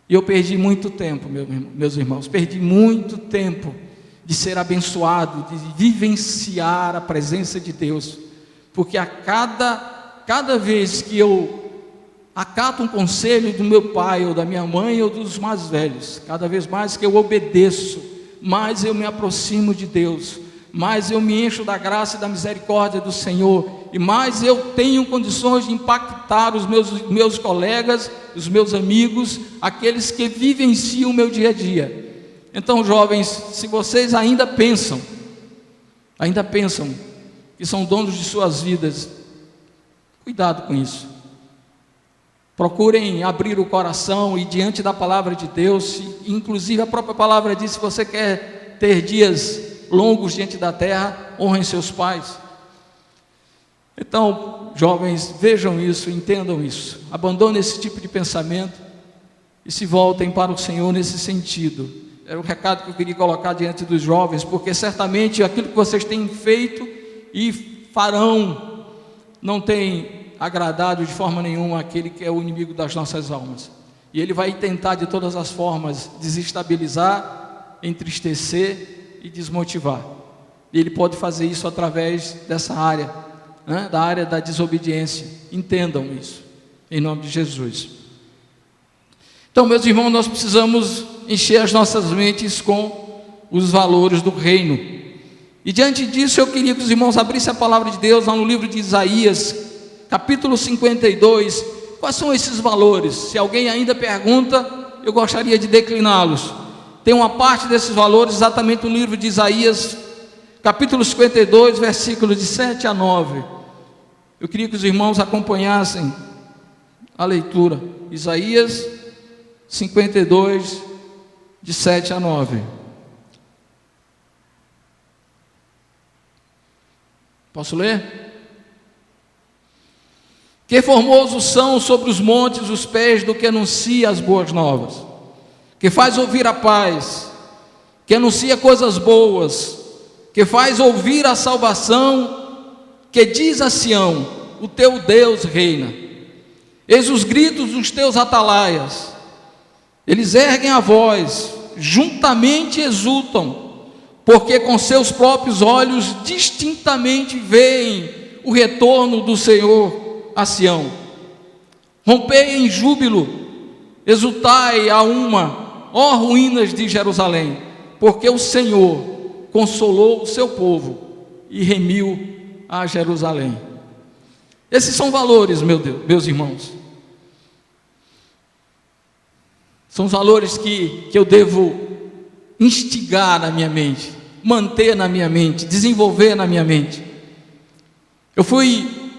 E eu perdi muito tempo, meus irmãos, perdi muito tempo de ser abençoado, de vivenciar a presença de Deus, porque a cada vez que eu acato um conselho do meu pai, ou da minha mãe, ou dos mais velhos, cada vez mais que eu obedeço, mais eu me aproximo de Deus, mais eu me encho da graça e da misericórdia do Senhor, e mais eu tenho condições de impactar os meus colegas, os meus amigos, aqueles que vivenciam o meu dia a dia. Então, jovens, se vocês ainda pensam que são donos de suas vidas, cuidado com isso. Procurem abrir o coração e diante da palavra de Deus, inclusive a própria palavra diz, se você quer ter dias longos diante da terra, honrem seus pais. Então, jovens, vejam isso, entendam isso, abandonem esse tipo de pensamento e se voltem para o Senhor nesse sentido. Era o recado que eu queria colocar diante dos jovens, porque certamente aquilo que vocês têm feito e farão não tem agradado de forma nenhuma aquele que é o inimigo das nossas almas, e ele vai tentar de todas as formas desestabilizar, entristecer e desmotivar, e ele pode fazer isso através dessa área, da área da desobediência. Entendam isso, em nome de Jesus. Então, meus irmãos, nós precisamos encher as nossas mentes com os valores do reino, E diante disso eu queria que os irmãos abrissem a palavra de Deus lá no livro de Isaías, capítulo 52. Quais são esses valores? Se alguém ainda pergunta, eu gostaria de decliná-los. Tem uma parte desses valores exatamente no livro de Isaías, capítulo 52, versículos de 7 a 9. Eu queria que os irmãos acompanhassem a leitura. Isaías 52, de 7 a 9. Posso ler? Que formosos são sobre os montes os pés do que anuncia as boas novas, que faz ouvir a paz, que anuncia coisas boas, que faz ouvir a salvação, que diz a Sião: o teu Deus reina. Eis os gritos dos teus atalaias, eles erguem a voz, juntamente exultam, porque com seus próprios olhos distintamente veem o retorno do Senhor a Sião. Rompei em júbilo, exultai a uma, ó ruínas de Jerusalém, porque o Senhor consolou o seu povo e remiu a Jerusalém. Esses são valores, meu Deus, meus irmãos. São os valores que eu devo instigar na minha mente, manter na minha mente, desenvolver na minha mente. Eu fui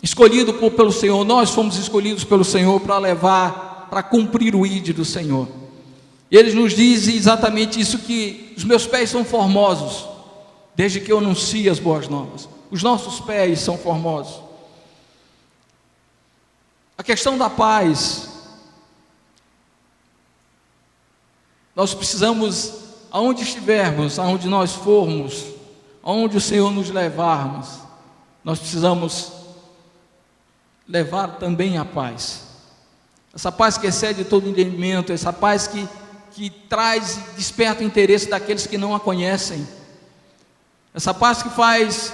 escolhido pelo Senhor, nós fomos escolhidos pelo Senhor para cumprir o ID do Senhor. E Ele nos diz exatamente isso, que os meus pés são formosos, desde que eu anuncie as boas novas. Os nossos pés são formosos. A questão da paz, nós precisamos, aonde estivermos, aonde nós formos, aonde o Senhor nos levarmos, nós precisamos levar também a paz. Essa paz que excede todo entendimento, essa paz que traz e desperta o interesse daqueles que não a conhecem. Essa paz que faz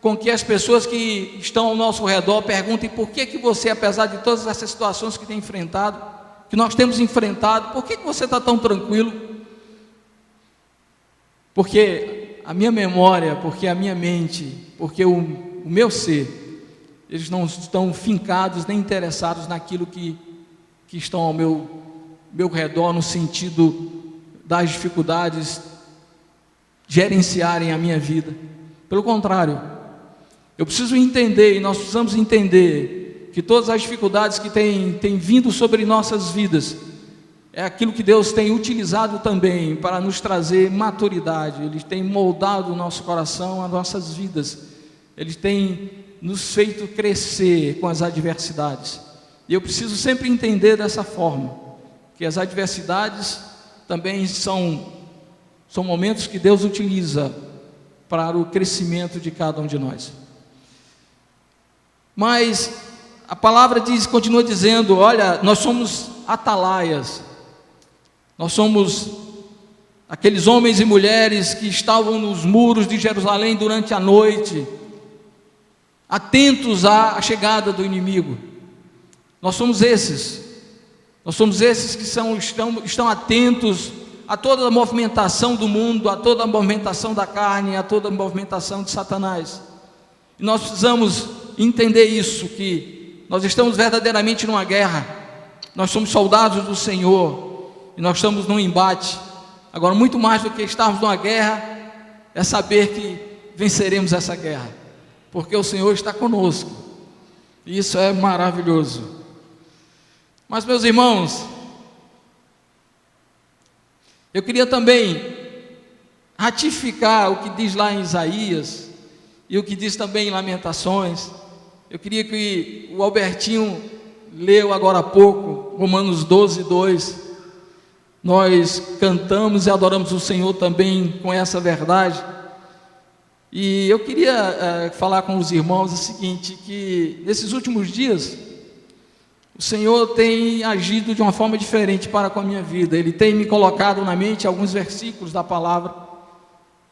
com que as pessoas que estão ao nosso redor perguntem: por que você, apesar de todas essas situações que tem enfrentado, que nós temos enfrentado, por que você está tão tranquilo? Porque a minha memória, porque a minha mente, porque o meu ser, eles não estão fincados nem interessados naquilo que estão ao meu redor, no sentido das dificuldades gerenciarem a minha vida. Pelo contrário, eu preciso entender, e nós precisamos entender, que todas as dificuldades que têm vindo sobre nossas vidas, é aquilo que Deus tem utilizado também para nos trazer maturidade. Ele tem moldado o nosso coração, as nossas vidas. Ele tem nos feito crescer com as adversidades. E eu preciso sempre entender dessa forma, que as adversidades também são momentos que Deus utiliza para o crescimento de cada um de nós. Mas a palavra continua dizendo: olha, nós somos atalaias, nós somos aqueles homens e mulheres que estavam nos muros de Jerusalém durante a noite, atentos à chegada do inimigo. Nós somos esses que estão atentos a toda a movimentação do mundo, a toda a movimentação da carne, a toda a movimentação de Satanás. E nós precisamos entender isso, que nós estamos verdadeiramente numa guerra, nós somos soldados do Senhor, e nós estamos num embate. Agora, muito mais do que estarmos numa guerra, é saber que venceremos essa guerra, porque o Senhor está conosco, e isso é maravilhoso. Mas, meus irmãos, eu queria também ratificar o que diz lá em Isaías, e o que diz também em Lamentações. Eu queria que o Albertinho leu agora há pouco, Romanos 12, 2. Nós cantamos e adoramos o Senhor também com essa verdade. E eu queria falar com os irmãos o seguinte, que nesses últimos dias, o Senhor tem agido de uma forma diferente para com a minha vida. Ele tem me colocado na mente alguns versículos da palavra,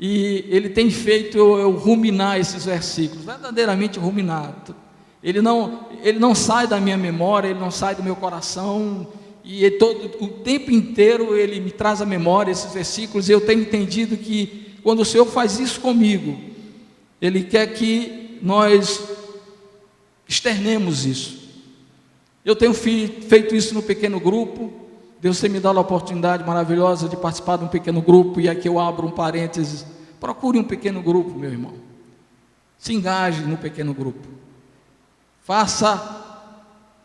e Ele tem feito eu ruminar esses versículos, verdadeiramente ruminar. Ele não sai da minha memória, Ele não sai do meu coração, e o tempo inteiro Ele me traz à memória esses versículos, e eu tenho entendido que quando o Senhor faz isso comigo, Ele quer que nós externemos isso. Eu tenho feito isso no pequeno grupo. Deus tem me dado a oportunidade maravilhosa de participar de um pequeno grupo, e aqui eu abro um parênteses: procure um pequeno grupo, meu irmão, se engaje no pequeno grupo, faça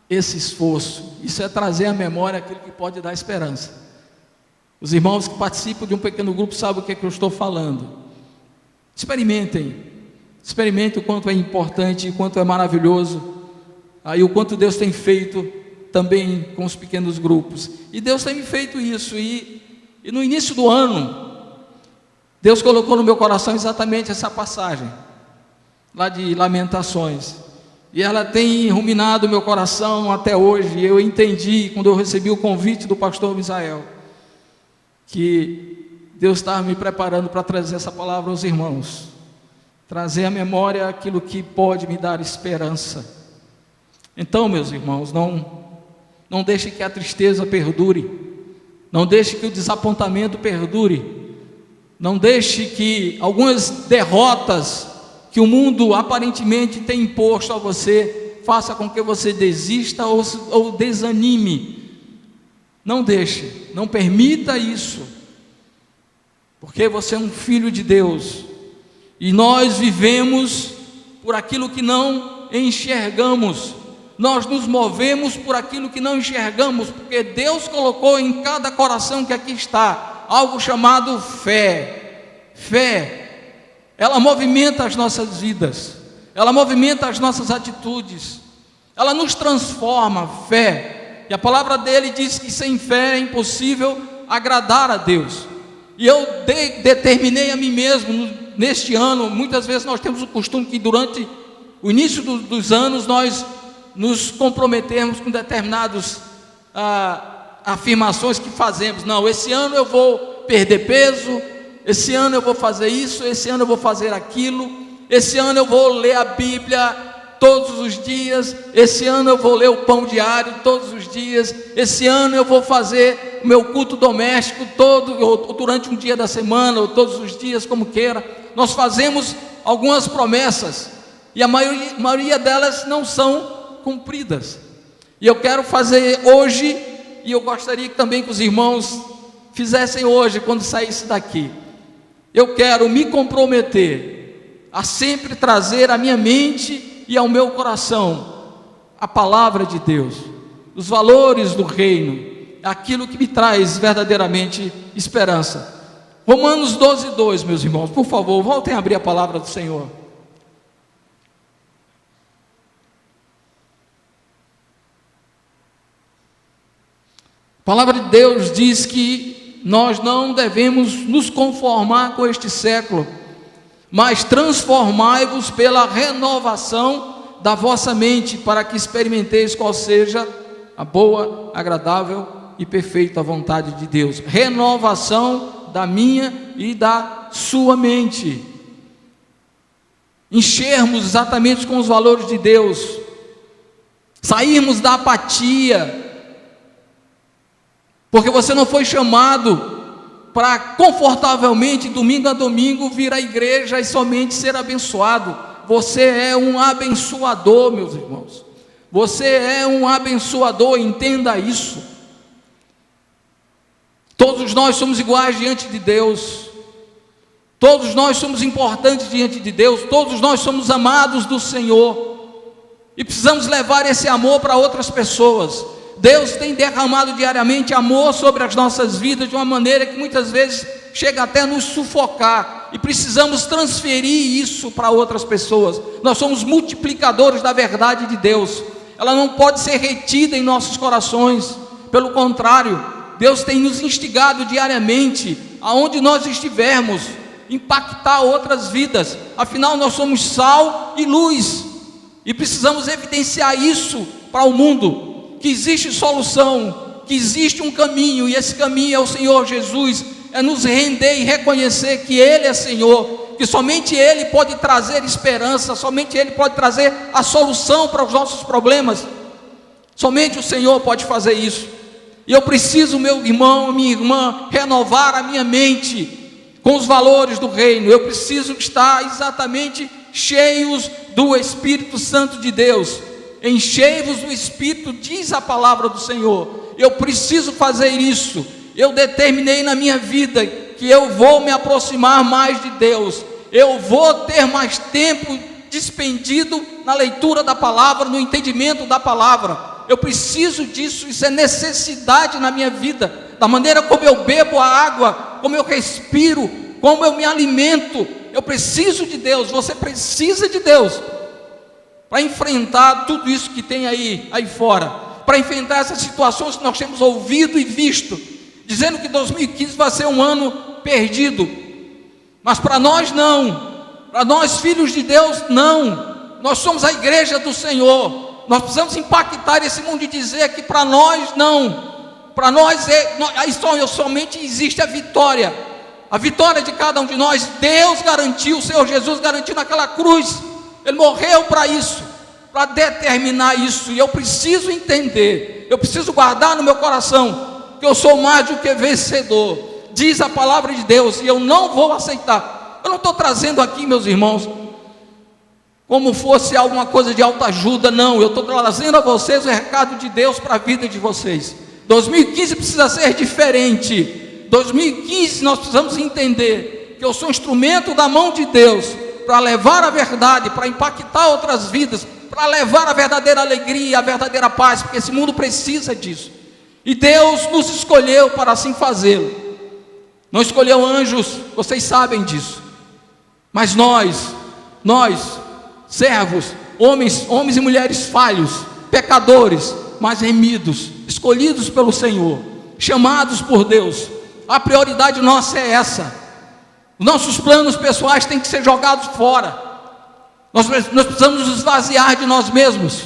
esse esforço. Isso é trazer à memória aquilo que pode dar esperança. Os irmãos que participam de um pequeno grupo sabem o que é que eu estou falando. Experimentem o quanto é importante, o quanto é maravilhoso, aí o quanto Deus tem feito também com os pequenos grupos. E Deus tem me feito isso, e no início do ano, Deus colocou no meu coração exatamente essa passagem, lá de Lamentações, e ela tem ruminado o meu coração até hoje. Eu entendi, quando eu recebi o convite do pastor Misael, que Deus estava me preparando para trazer essa palavra aos irmãos, trazer à memória aquilo que pode me dar esperança. Então, meus irmãos, não deixe que a tristeza perdure, não deixe que o desapontamento perdure, não deixe que algumas derrotas que o mundo aparentemente tem imposto a você faça com que você desista ou desanime. Não deixe, não permita isso, porque você é um filho de Deus, e nós vivemos por aquilo que não enxergamos, nós nos movemos por aquilo que não enxergamos, porque Deus colocou em cada coração que aqui está algo chamado fé. Ela movimenta as nossas vidas, ela movimenta as nossas atitudes, ela nos transforma. Fé. E a palavra dele diz que sem fé é impossível agradar a Deus. E eu determinei a mim mesmo, neste ano, muitas vezes nós temos o costume que durante o início dos anos nós nos comprometermos com determinadas afirmações que fazemos. Não, esse ano eu vou perder peso, esse ano eu vou fazer isso, esse ano eu vou fazer aquilo, esse ano eu vou ler a Bíblia todos os dias, esse ano eu vou ler o pão diário todos os dias, esse ano eu vou fazer o meu culto doméstico ou durante um dia da semana, ou todos os dias, como queira. Nós fazemos algumas promessas, e a maioria delas não são cumpridas, e eu quero fazer hoje, e eu gostaria também que os irmãos fizessem hoje, quando saísse daqui. Eu quero me comprometer a sempre trazer à minha mente e ao meu coração a palavra de Deus, os valores do reino, aquilo que me traz verdadeiramente esperança. Romanos 12:2, meus irmãos, por favor, voltem a abrir a palavra do Senhor. A palavra de Deus diz que nós não devemos nos conformar com este século, mas transformai-vos pela renovação da vossa mente, para que experimenteis qual seja a boa, agradável e perfeita vontade de Deus. Renovação da minha e da sua mente. Enchermos exatamente com os valores de Deus, sairmos da apatia, porque você não foi chamado para confortavelmente, domingo a domingo, vir à igreja e somente ser abençoado. Você é um abençoador, meus irmãos. Você é um abençoador, entenda isso. Todos nós somos iguais diante de Deus. Todos nós somos importantes diante de Deus. Todos nós somos amados do Senhor. E precisamos levar esse amor para outras pessoas. Deus tem derramado diariamente amor sobre as nossas vidas de uma maneira que muitas vezes chega até a nos sufocar, e precisamos transferir isso para outras pessoas. Nós somos multiplicadores da verdade de Deus. Ela não pode ser retida em nossos corações, pelo contrário, Deus tem nos instigado diariamente, aonde nós estivermos, impactar outras vidas. Afinal, nós somos sal e luz, e precisamos evidenciar isso para o mundo, que existe solução, que existe um caminho, e esse caminho é o Senhor Jesus. É nos render e reconhecer que Ele é Senhor, que somente Ele pode trazer esperança, somente Ele pode trazer a solução para os nossos problemas. Somente o Senhor pode fazer isso. E eu preciso, meu irmão, minha irmã, renovar a minha mente, com os valores do reino. Eu preciso estar exatamente cheios do Espírito Santo de Deus. Enchei-vos do Espírito, diz a palavra do Senhor. Eu preciso fazer isso. Eu determinei na minha vida que eu vou me aproximar mais de Deus. Eu vou ter mais tempo despendido na leitura da palavra, no entendimento da palavra. Eu preciso disso, isso é necessidade na minha vida, da maneira como eu bebo a água, como eu respiro, como eu me alimento. Eu preciso de Deus, você precisa de Deus, para enfrentar tudo isso que tem aí fora, para enfrentar essas situações que nós temos ouvido e visto, dizendo que 2015 vai ser um ano perdido, mas para nós não, para nós filhos de Deus não, nós somos a igreja do Senhor. Nós precisamos impactar esse mundo e dizer que para nós não, para nós somente existe a vitória de cada um de nós. Deus garantiu, o Senhor Jesus garantiu naquela cruz, Ele morreu para isso, para determinar isso, e eu preciso entender, eu preciso guardar no meu coração, que eu sou mais do que vencedor, diz a palavra de Deus, e eu não vou aceitar. Eu não estou trazendo aqui, meus irmãos, como fosse alguma coisa de autoajuda, não, eu estou trazendo a vocês o recado de Deus para a vida de vocês. 2015 precisa ser diferente. 2015 nós precisamos entender que eu sou instrumento da mão de Deus, para levar a verdade, para impactar outras vidas, para levar a verdadeira alegria, a verdadeira paz, porque esse mundo precisa disso, e Deus nos escolheu para assim fazê-lo. Não escolheu anjos, vocês sabem disso, mas nós, servos, homens e mulheres falhos, pecadores, mas remidos, escolhidos pelo Senhor, chamados por Deus. A prioridade nossa é essa. Os nossos planos pessoais têm que ser jogados fora. Nós precisamos nos esvaziar de nós mesmos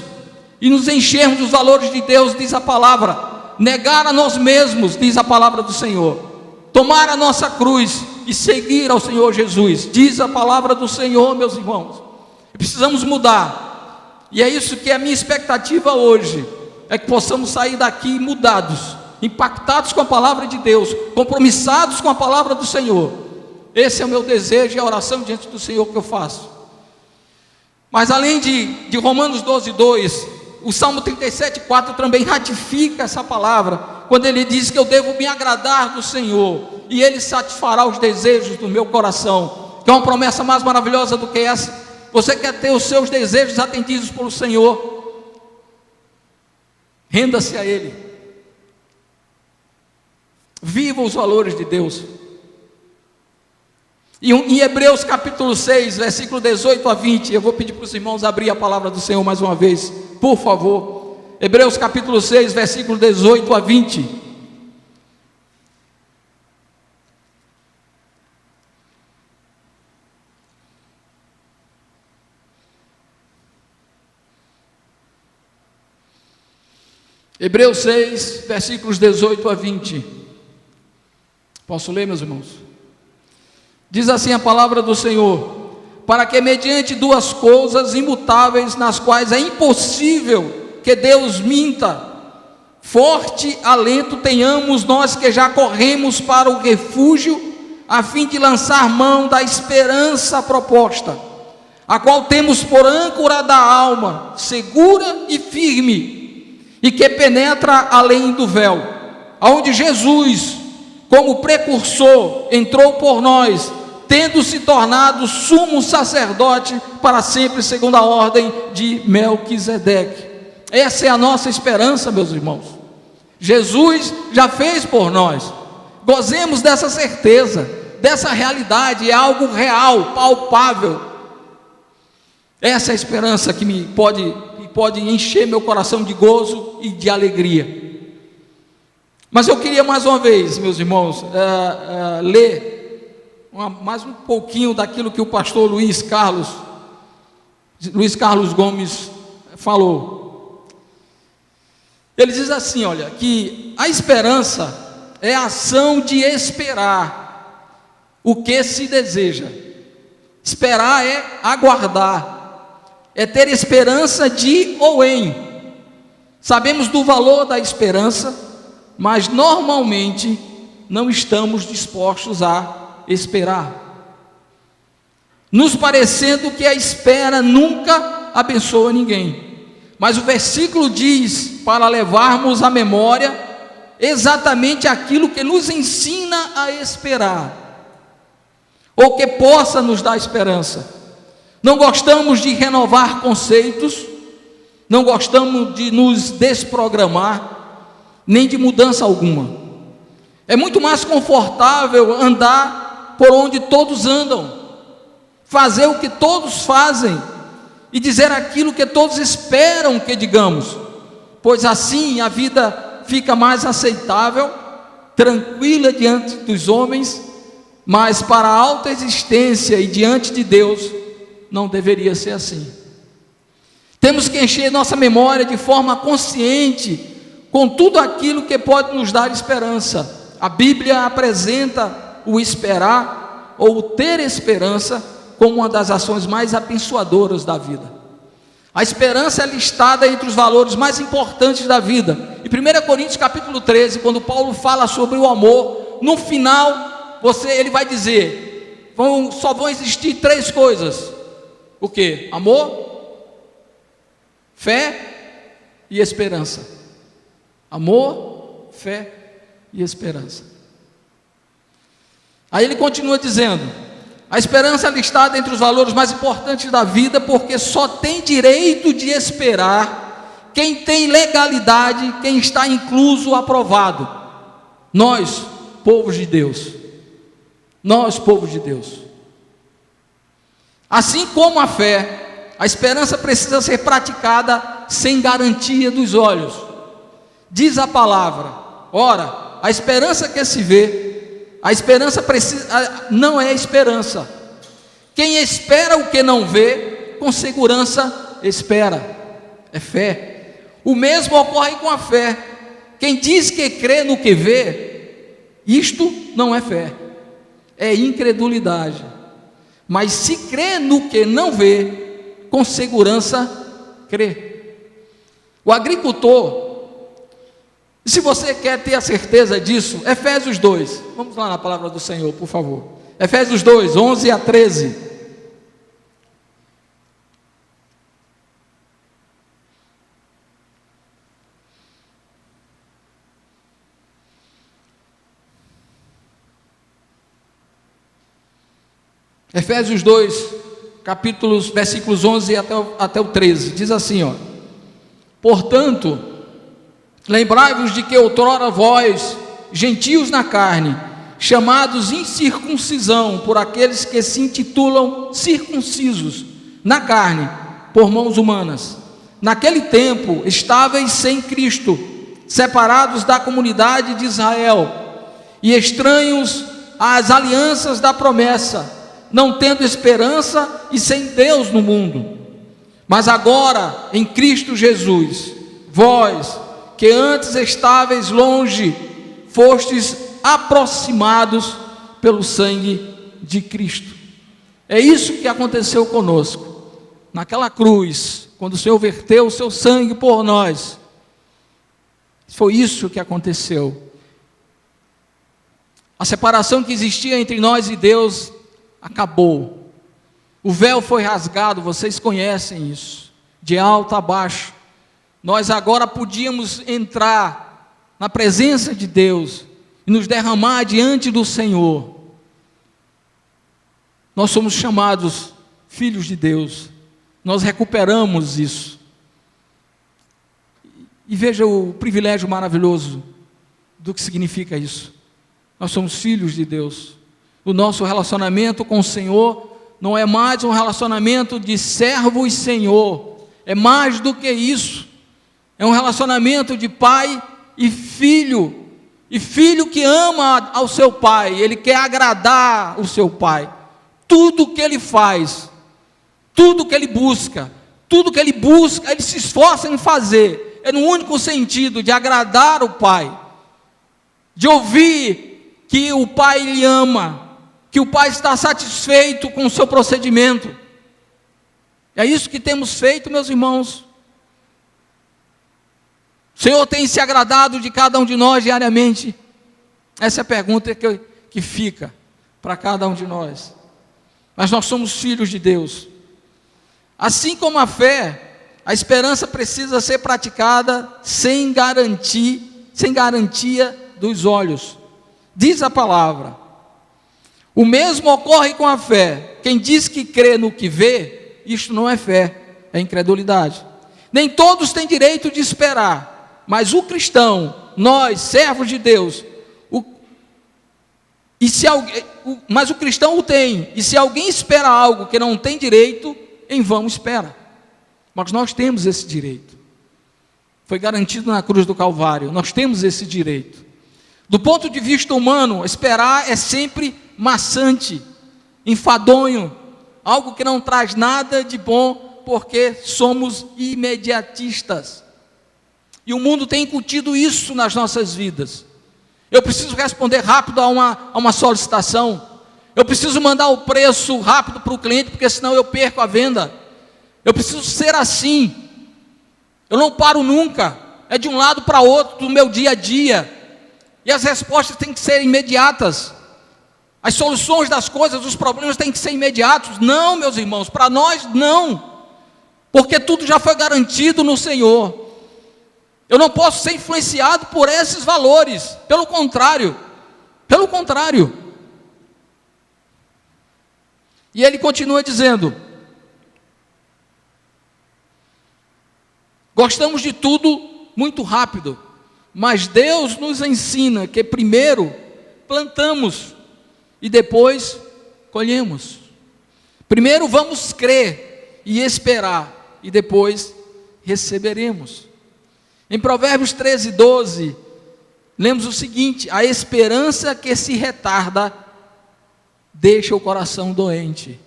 e nos enchermos dos valores de Deus, diz a palavra. Negar a nós mesmos, diz a palavra do Senhor. Tomar a nossa cruz e seguir ao Senhor Jesus, diz a palavra do Senhor, meus irmãos. Precisamos mudar, e é isso que é a minha expectativa hoje, é que possamos sair daqui mudados, impactados com a palavra de Deus, compromissados com a palavra do Senhor. Esse é o meu desejo e a oração diante do Senhor que eu faço. Mas além de Romanos 12:2, o Salmo 37:4 também ratifica essa palavra, quando ele diz que eu devo me agradar do Senhor, e Ele satisfará os desejos do meu coração, que é uma promessa mais maravilhosa do que essa. Você quer ter os seus desejos atendidos pelo Senhor? Renda-se a Ele. Viva os valores de Deus. E em Hebreus capítulo 6, versículo 18 a 20, eu vou pedir para os irmãos abrir a palavra do Senhor mais uma vez, por favor. Hebreus capítulo 6, versículo 18 a 20. Hebreus 6, versículos 18 a 20. Posso ler, meus irmãos? Diz assim a palavra do Senhor: para que mediante duas coisas imutáveis, nas quais é impossível que Deus minta, forte alento tenhamos nós que já corremos para o refúgio, a fim de lançar mão da esperança proposta, a qual temos por âncora da alma, segura e firme, e que penetra além do véu, aonde Jesus, como precursor, entrou por nós, tendo se tornado sumo sacerdote para sempre, segundo a ordem de Melquisedeque. Essa é a nossa esperança, meus irmãos. Jesus já fez por nós. Gozemos dessa certeza, dessa realidade. É algo real, palpável. Essa é a esperança que pode encher meu coração de gozo e de alegria. Mas eu queria mais uma vez, meus irmãos, ler mais um pouquinho daquilo que o pastor Luiz Carlos Gomes falou. Ele diz assim, olha, que a esperança é a ação de esperar o que se deseja. Esperar é aguardar, é ter esperança de ou em. Sabemos do valor da esperança, mas normalmente não estamos dispostos a esperar, nos parecendo que a espera nunca abençoa ninguém. Mas o versículo diz para levarmos à memória exatamente aquilo que nos ensina a esperar, ou que possa nos dar esperança. Não gostamos de renovar conceitos, não gostamos de nos desprogramar, nem de mudança alguma. É muito mais confortável andar por onde todos andam, fazer o que todos fazem e dizer aquilo que todos esperam que digamos, pois assim a vida fica mais aceitável, tranquila diante dos homens, mas para a autoexistência e diante de Deus não deveria ser assim. Temos que encher nossa memória de forma consciente com tudo aquilo que pode nos dar esperança. A Bíblia apresenta o esperar ou o ter esperança como uma das ações mais abençoadoras da vida. A esperança é listada entre os valores mais importantes da vida. Em 1 Coríntios capítulo 13, quando Paulo fala sobre o amor, no final ele vai dizer, só vão existir 3 coisas. O que? Amor, fé e esperança. Amor, fé e esperança. Aí ele continua dizendo: a esperança é listada entre os valores mais importantes da vida, porque só tem direito de esperar quem tem legalidade, quem está incluso, aprovado. Nós, povos de Deus. Nós, povos de Deus. Assim como a fé, a esperança precisa ser praticada sem garantia dos olhos. Diz a palavra: ora, a esperança que se vê, a esperança não é esperança. Quem espera o que não vê, com segurança espera. É fé. O mesmo ocorre com a fé. Quem diz que crê no que vê, isto não é fé, é incredulidade. Mas se crê no que não vê, com segurança crê. O agricultor, se você quer ter a certeza disso, Efésios 2, vamos lá na palavra do Senhor, por favor. Efésios 2, 11 a 13. Efésios 2, versículos 11 até o 13, diz assim, ó: portanto, lembrai-vos de que outrora vós, gentios na carne, chamados incircuncisão por aqueles que se intitulam circuncisos na carne, por mãos humanas, naquele tempo estáveis sem Cristo, separados da comunidade de Israel e estranhos às alianças da promessa, não tendo esperança e sem Deus no mundo. Mas agora, em Cristo Jesus, vós, que antes estáveis longe, fostes aproximados pelo sangue de Cristo. É isso que aconteceu conosco, naquela cruz, quando o Senhor verteu o seu sangue por nós. Foi isso que aconteceu. A separação que existia entre nós e Deus acabou. O véu foi rasgado, vocês conhecem isso, de alto a baixo. Nós agora podíamos entrar na presença de Deus e nos derramar diante do Senhor. Nós somos chamados filhos de Deus. Nós recuperamos isso. E veja o privilégio maravilhoso do que significa isso. Nós somos filhos de Deus. O nosso relacionamento com o Senhor não é mais um relacionamento de servo e senhor, é mais do que isso. É um relacionamento de pai e filho que ama ao seu pai, ele quer agradar o seu pai. Tudo que ele faz, tudo que ele busca, ele se esforça em fazer, é no único sentido de agradar o pai, de ouvir que o pai lhe ama, que o pai está satisfeito com o seu procedimento. É isso que temos feito, meus irmãos. O Senhor tem se agradado de cada um de nós diariamente? Essa é a pergunta que fica. para cada um de nós. Mas nós somos filhos de Deus. Assim como a fé, a esperança precisa ser praticada sem garantia dos olhos. Diz a palavra. O mesmo ocorre com a fé. Quem diz que crê no que vê, isto não é fé, é incredulidade. Nem todos têm direito de esperar, mas o cristão, nós, servos de Deus, mas o cristão o tem, e se alguém espera algo que não tem direito, em vão espera. Mas nós temos esse direito. Foi garantido na cruz do Calvário, nós temos esse direito. Do ponto de vista humano, esperar é sempre maçante, enfadonho, algo que não traz nada de bom, porque somos imediatistas. E o mundo tem incutido isso nas nossas vidas. Eu preciso responder rápido a uma solicitação. Eu preciso mandar o preço rápido para o cliente, porque senão eu perco a venda. Eu preciso ser assim. Eu não paro nunca. É de um lado para outro do meu dia a dia. E as respostas têm que ser imediatas. As soluções das coisas, os problemas têm que ser imediatos. Não, meus irmãos, para nós não. Porque tudo já foi garantido no Senhor. Eu não posso ser influenciado por esses valores. Pelo contrário. E ele continua dizendo: gostamos de tudo muito rápido, mas Deus nos ensina que primeiro plantamos e depois colhemos. Primeiro vamos crer e esperar, e depois receberemos. Em Provérbios 13:12, lemos o seguinte: a esperança que se retarda deixa o coração doente.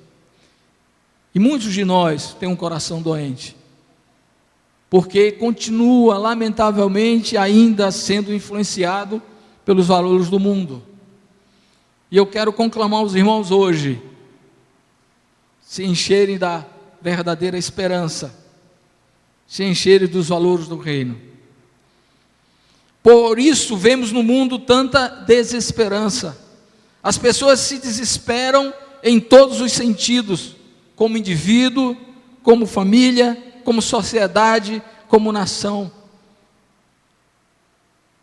E muitos de nós têm um coração doente, porque continua, lamentavelmente, ainda sendo influenciado pelos valores do mundo. E eu quero conclamar os irmãos hoje, se encherem da verdadeira esperança, se encherem dos valores do reino. Por isso vemos no mundo tanta desesperança. As pessoas se desesperam em todos os sentidos, como indivíduo, como família, como sociedade, como nação.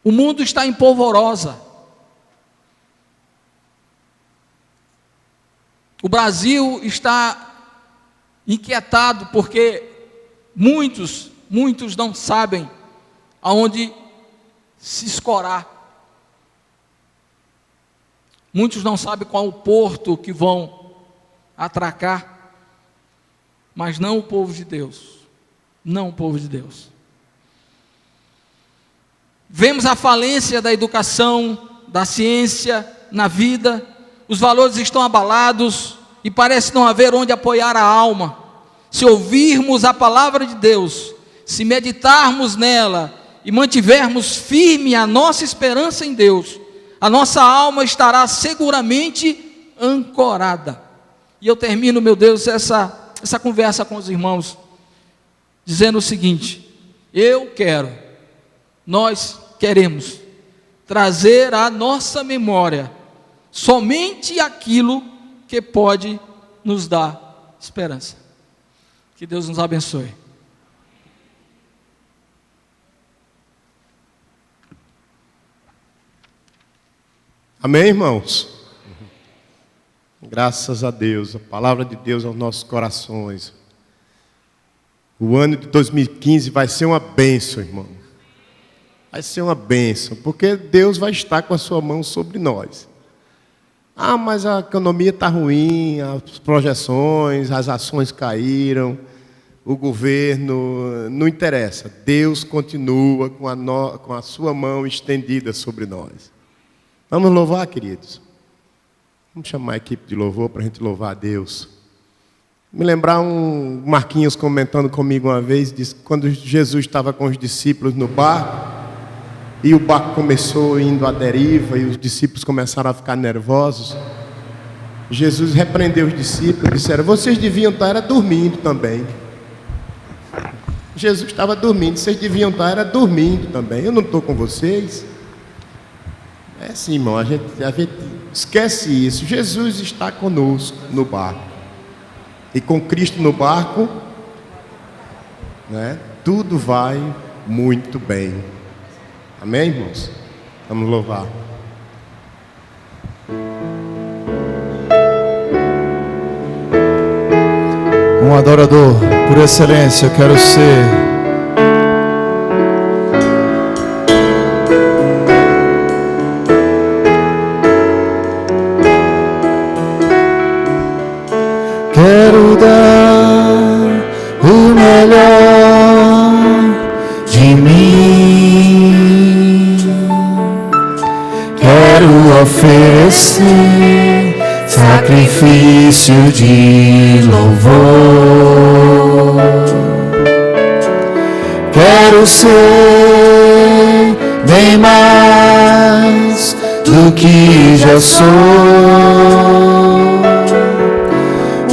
O mundo está em polvorosa. O Brasil está inquietado porque muitos não sabem aonde se escorar. Muitos não sabem qual o porto que vão atracar, mas não o povo de Deus. Não o povo de Deus. Vemos a falência da educação, da ciência na vida. Os valores estão abalados e parece não haver onde apoiar a alma. Se ouvirmos a palavra de Deus, se meditarmos nela e mantivermos firme a nossa esperança em Deus, a nossa alma estará seguramente ancorada. E eu termino, meu Deus, essa conversa com os irmãos, dizendo o seguinte: nós queremos trazer à nossa memória somente aquilo que pode nos dar esperança. Que Deus nos abençoe. Amém, irmãos? Graças a Deus, a palavra de Deus aos nossos corações. O ano de 2015 vai ser uma bênção, irmão. Vai ser uma bênção, porque Deus vai estar com a sua mão sobre nós. Ah, mas a economia está ruim, as projeções, as ações caíram, o governo, não interessa. Deus continua com a sua mão estendida sobre nós. Vamos louvar, queridos? Vamos chamar a equipe de louvor para a gente louvar a Deus. Me lembrar um Marquinhos comentando comigo uma vez, disse que quando Jesus estava com os discípulos no barco, e o barco começou indo à deriva, e os discípulos começaram a ficar nervosos, Jesus repreendeu os discípulos e disseram: vocês deviam estar dormindo também. Jesus estava dormindo, vocês deviam estar dormindo também. Eu não estou com vocês. É assim, irmão, a gente Esquece isso. Jesus está conosco no barco. E com Cristo no barco, né, tudo vai muito bem. Amém, irmãos? Vamos louvar. Um adorador por excelência, eu quero ser. Quero dar o melhor de mim. Quero oferecer sacrifício de louvor. Quero ser bem mais do que já sou,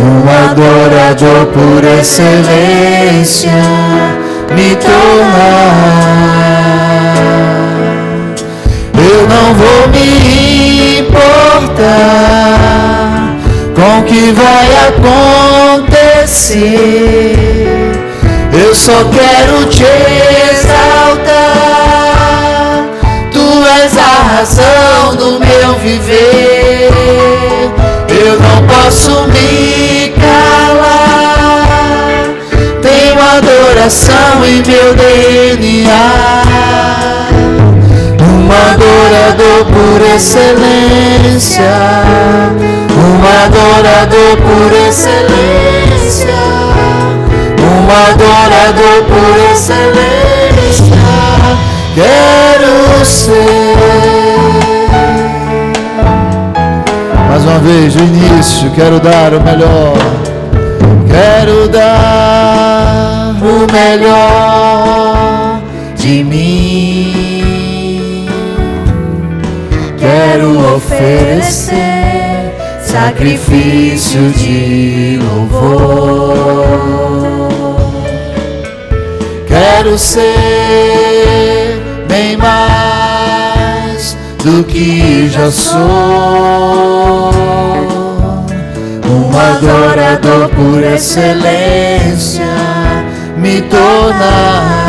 um adorador por excelência me tornar. Eu não vou me importar com o que vai acontecer. Eu só quero te exaltar. Tu és a razão do meu viver. Eu não posso me calar. Tenho adoração em meu DNA. Um adorador por excelência, um adorador por excelência, um adorador por excelência, quero ser. Mais uma vez, do início, quero dar o melhor, quero dar o melhor de mim. Quero oferecer sacrifício de louvor. Quero ser bem mais do que já sou, um adorador por excelência me tornar.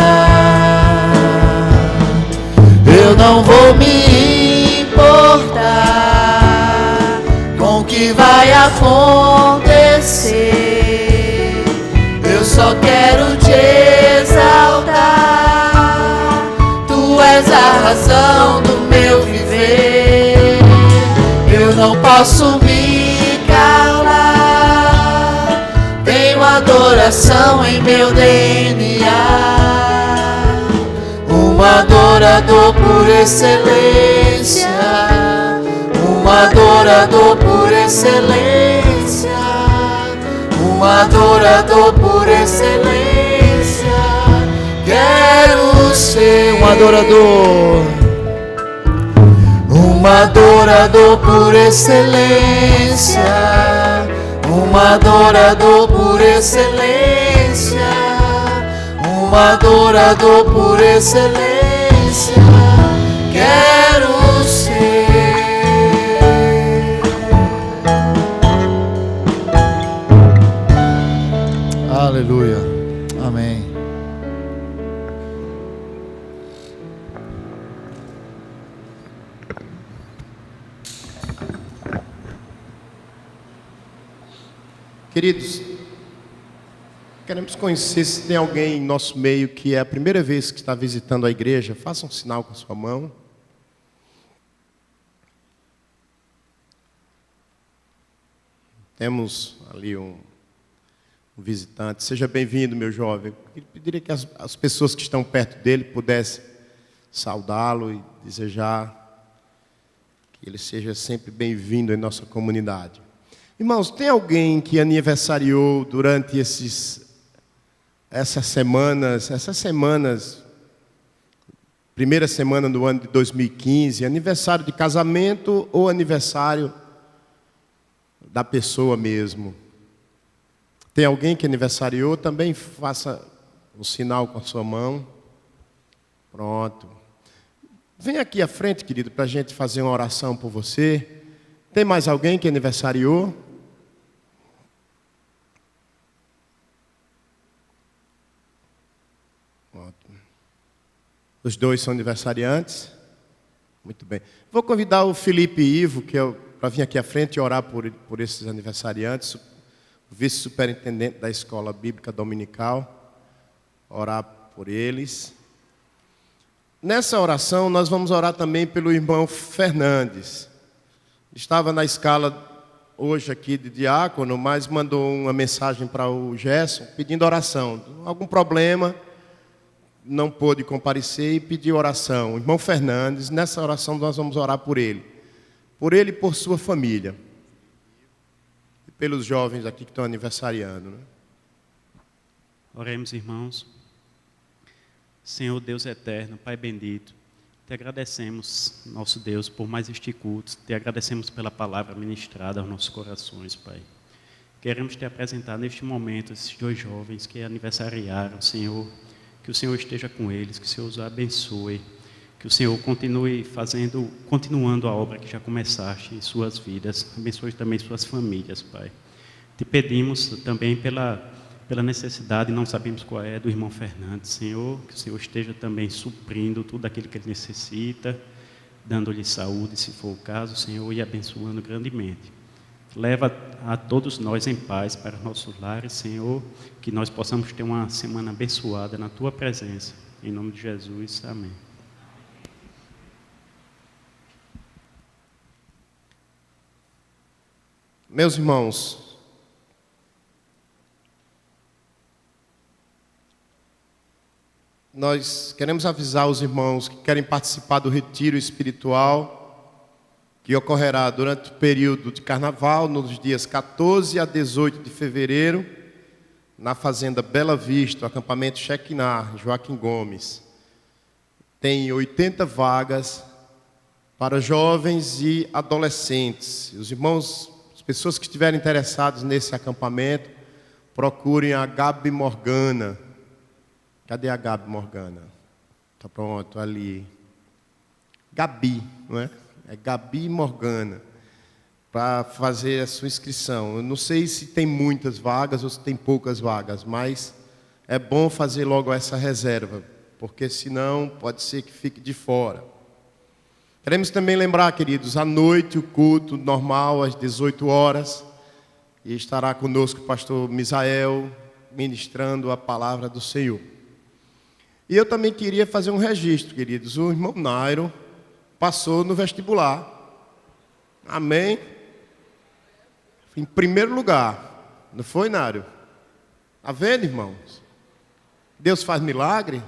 Eu não vou me importar com o que vai acontecer. Eu só quero te exaltar. Tu és a razão do meu viver. Eu não posso me calar. Tenho adoração em meu DNA. Um adorador por excelência, um adorador por excelência, um adorador por excelência, quero ser um adorador por excelência, um adorador por excelência, um adorador por excelência, quero ser. Aleluia, amém. Queridos, queremos conhecer se tem alguém em nosso meio que é a primeira vez que está visitando a igreja. Faça um sinal com a sua mão. Temos ali um visitante. Seja bem-vindo, meu jovem. Eu pediria que as pessoas que estão perto dele pudessem saudá-lo e desejar que ele seja sempre bem-vindo em nossa comunidade. Irmãos, tem alguém que aniversariou durante essas semanas, primeira semana do ano de 2015, aniversário de casamento ou aniversário da pessoa mesmo? Tem alguém que aniversariou? Também faça um sinal com a sua mão. Pronto. Vem aqui à frente, querido, para a gente fazer uma oração por você. Tem mais alguém que aniversariou? Ótimo. Os dois são aniversariantes? Muito bem. Vou convidar o Felipe Ivo, para vir aqui à frente e orar por esses aniversariantes, o vice-superintendente da Escola Bíblica Dominical, orar por eles. Nessa oração, nós vamos orar também pelo irmão Fernandes. Estava na escala hoje aqui de diácono, mas mandou uma mensagem para o Gerson pedindo oração. Algum problema, não pôde comparecer e pediu oração. O irmão Fernandes, nessa oração nós vamos orar por ele e por sua família. E pelos jovens aqui que estão aniversariando, né? Oremos, irmãos. Senhor Deus eterno, Pai bendito, te agradecemos, nosso Deus, por mais este culto, te agradecemos pela palavra ministrada aos nossos corações, Pai. Queremos te apresentar neste momento esses dois jovens que aniversariaram, Senhor, que o Senhor esteja com eles, que o Senhor os abençoe, que o Senhor continue continuando a obra que já começaste em suas vidas, abençoe também suas famílias, Pai. Te pedimos também pela necessidade, não sabemos qual é, do irmão Fernandes, Senhor, que o Senhor esteja também suprindo tudo aquilo que ele necessita, dando-lhe saúde, se for o caso, Senhor, e abençoando grandemente. Leva a todos nós em paz para nossos lares, Senhor, que nós possamos ter uma semana abençoada na Tua presença. Em nome de Jesus, amém. Meus irmãos, nós queremos avisar os irmãos que querem participar do retiro espiritual que ocorrerá durante o período de carnaval, nos dias 14 a 18 de fevereiro, na Fazenda Bela Vista, acampamento Shekinah, Joaquim Gomes. Tem 80 vagas para jovens e adolescentes. Os irmãos, as pessoas que estiverem interessadas nesse acampamento, procurem a Gabi Morgana. Cadê a Gabi Morgana? Está pronto, ali. Gabi, não é? É Gabi Morgana, para fazer a sua inscrição. Eu não sei se tem muitas vagas ou se tem poucas vagas, mas é bom fazer logo essa reserva, porque senão pode ser que fique de fora. Queremos também lembrar, queridos, à noite o culto normal, às 18 horas, e estará conosco o pastor Misael, ministrando a palavra do Senhor. E eu também queria fazer um registro, queridos. O irmão Nairo passou no vestibular. Amém? Em primeiro lugar. Não foi, Nairo? Está vendo, irmãos? Deus faz milagre.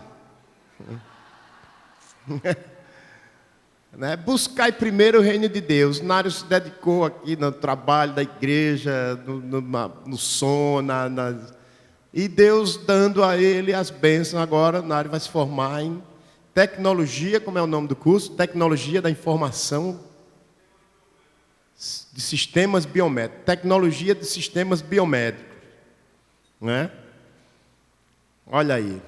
Né? Buscai primeiro o reino de Deus. Nário se dedicou aqui no trabalho da igreja, no som, e Deus dando a ele as bênçãos. Agora Nário vai se formar em tecnologia, como é o nome do curso? Tecnologia da informação de sistemas biomédicos. Tecnologia de sistemas biomédicos. Né? Olha aí.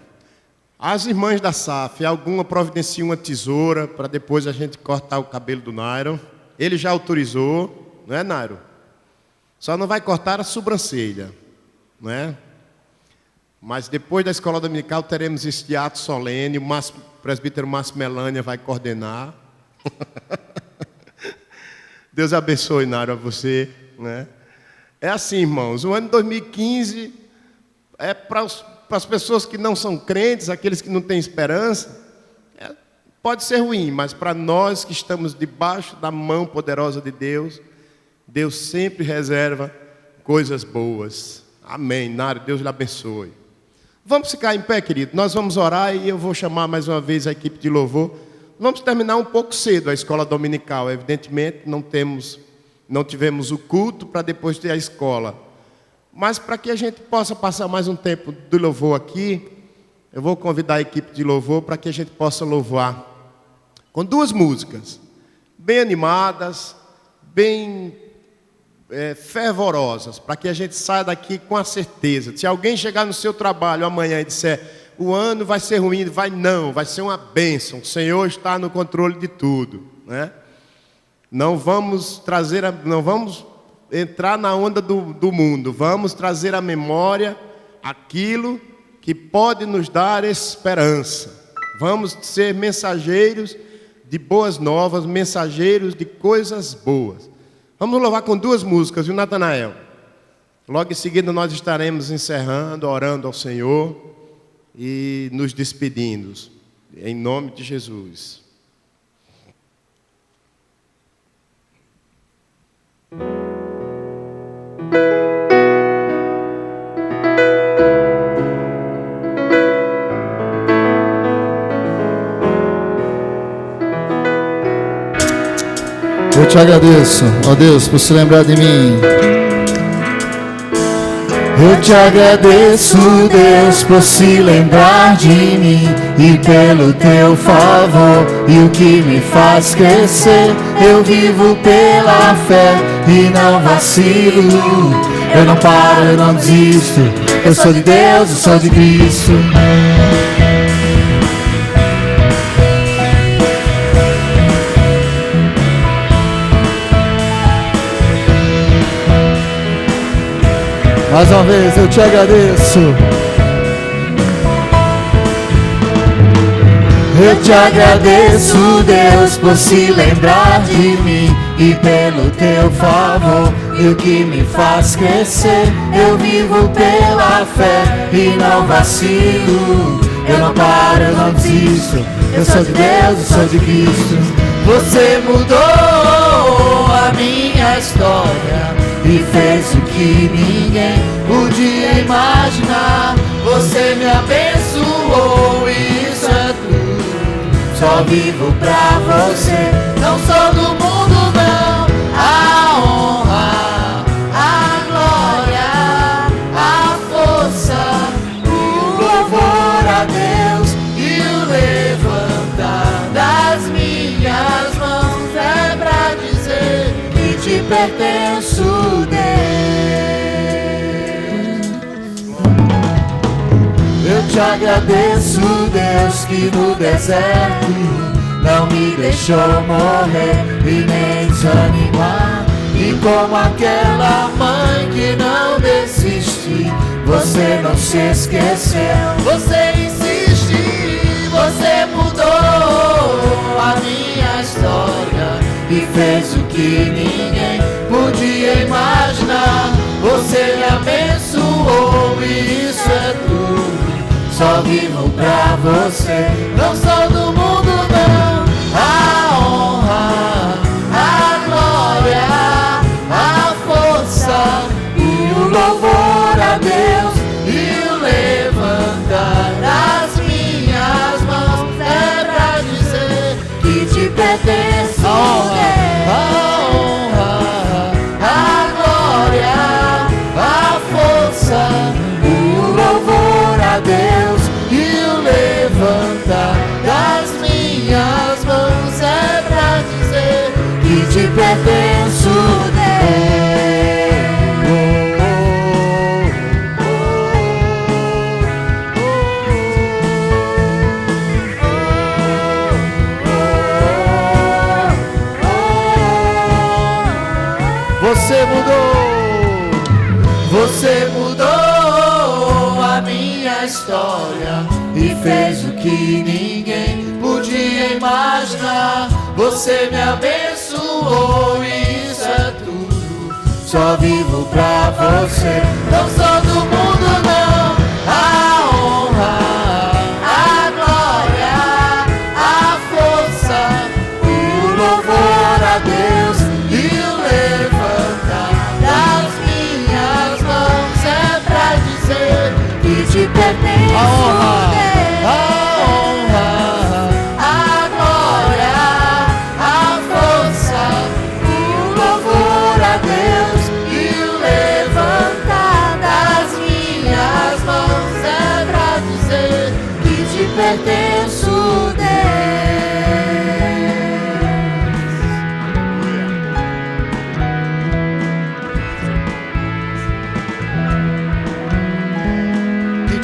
As irmãs da SAF, alguma providencia uma tesoura para depois a gente cortar o cabelo do Nairo. Ele já autorizou, não é, Nairo? Só não vai cortar a sobrancelha, não é? Mas depois da escola dominical teremos este ato solene. O presbítero Márcio Melânia vai coordenar. Deus abençoe, Nairo, a você, né? É assim, irmãos, o ano 2015 é para as pessoas que não são crentes, aqueles que não têm esperança, pode ser ruim, mas para nós que estamos debaixo da mão poderosa de Deus, Deus sempre reserva coisas boas. Amém. Nário, Deus lhe abençoe. Vamos ficar em pé, querido. Nós vamos orar e eu vou chamar mais uma vez a equipe de louvor. Vamos terminar um pouco cedo a escola dominical. Evidentemente, não tivemos o culto para depois ter a escola. Mas para que a gente possa passar mais um tempo de louvor aqui, eu vou convidar a equipe de louvor para que a gente possa louvar com duas músicas, bem animadas, bem fervorosas, para que a gente saia daqui com a certeza. Se alguém chegar no seu trabalho amanhã e disser, o ano vai ser ruim, vai ser uma bênção, o Senhor está no controle de tudo, né? Não vamos entrar na onda do mundo. Vamos trazer à memória aquilo que pode nos dar esperança. Vamos ser mensageiros de boas novas, mensageiros de coisas boas. Vamos louvar com 2 músicas, viu, Natanael? Logo em seguida nós estaremos encerrando, orando ao Senhor e nos despedindo. Em nome de Jesus. Eu te agradeço, ó Deus, por se lembrar de mim. Eu te agradeço, Deus, por se lembrar de mim e pelo teu favor e o que me faz crescer. Eu vivo pela fé e não vacilo. Eu não paro, eu não desisto. Eu sou de Deus, eu sou de Cristo. Mais uma vez eu te agradeço. Eu te agradeço, Deus, por se lembrar de mim e pelo teu favor e o que me faz crescer. Eu vivo pela fé e não vacilo. Eu não paro, eu não desisto. Eu sou de Deus, eu sou de Cristo. Você mudou a minha história e fez o que ninguém podia imaginar. Você me abençoou, isso é tudo. Só vivo pra você. Não sou do mundo, não. A honra, a glória, a força, o louvor a Deus e o levantar das minhas mãos é pra dizer que te pertenço, Deus. Eu te agradeço, Deus, que no deserto não me deixou morrer e nem desanimar. E como aquela mãe que não desiste, você não se esqueceu. Você insiste, você mudou a minha história e fez o que ninguém podia imaginar. Você me abençoou e isso é tudo. Só vivo pra você. Não sou do mundo, não. A honra, a glória, a força e o louvor a Deus e o levantar das minhas mãos é pra dizer que te pertence. A honra, a glória, a força, o louvor a Deus e o levantar das minhas mãos é pra dizer que te pertenço, Você mudou a minha história e fez o que ninguém podia imaginar. Você me abençoou e isso é tudo. Só vivo pra você. Não sou do mundo, não. A honra, a glória, a força e o louvor a Deus e o levantar das minhas mãos é pra dizer que te pertence. A honra, a glória, a força e o louvor a Deus e o levantar das minhas mãos é pra dizer que te pertenço, Deus. Que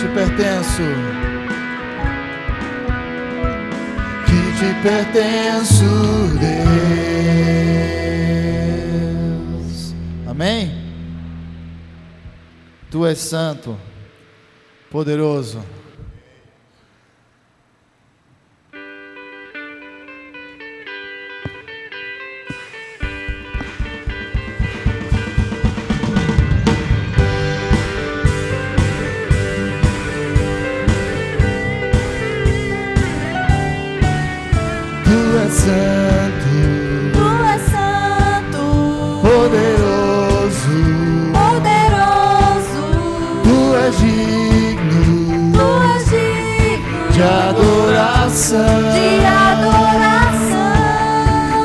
te pertenço, Deus. Amém? Tu és santo, poderoso. Tu és santo, poderoso, tu és digno de adoração,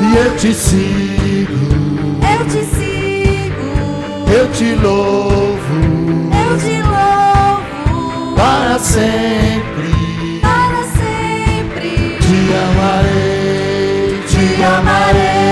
e eu te sigo, eu te louvo, para sempre, te amarei, te amarei.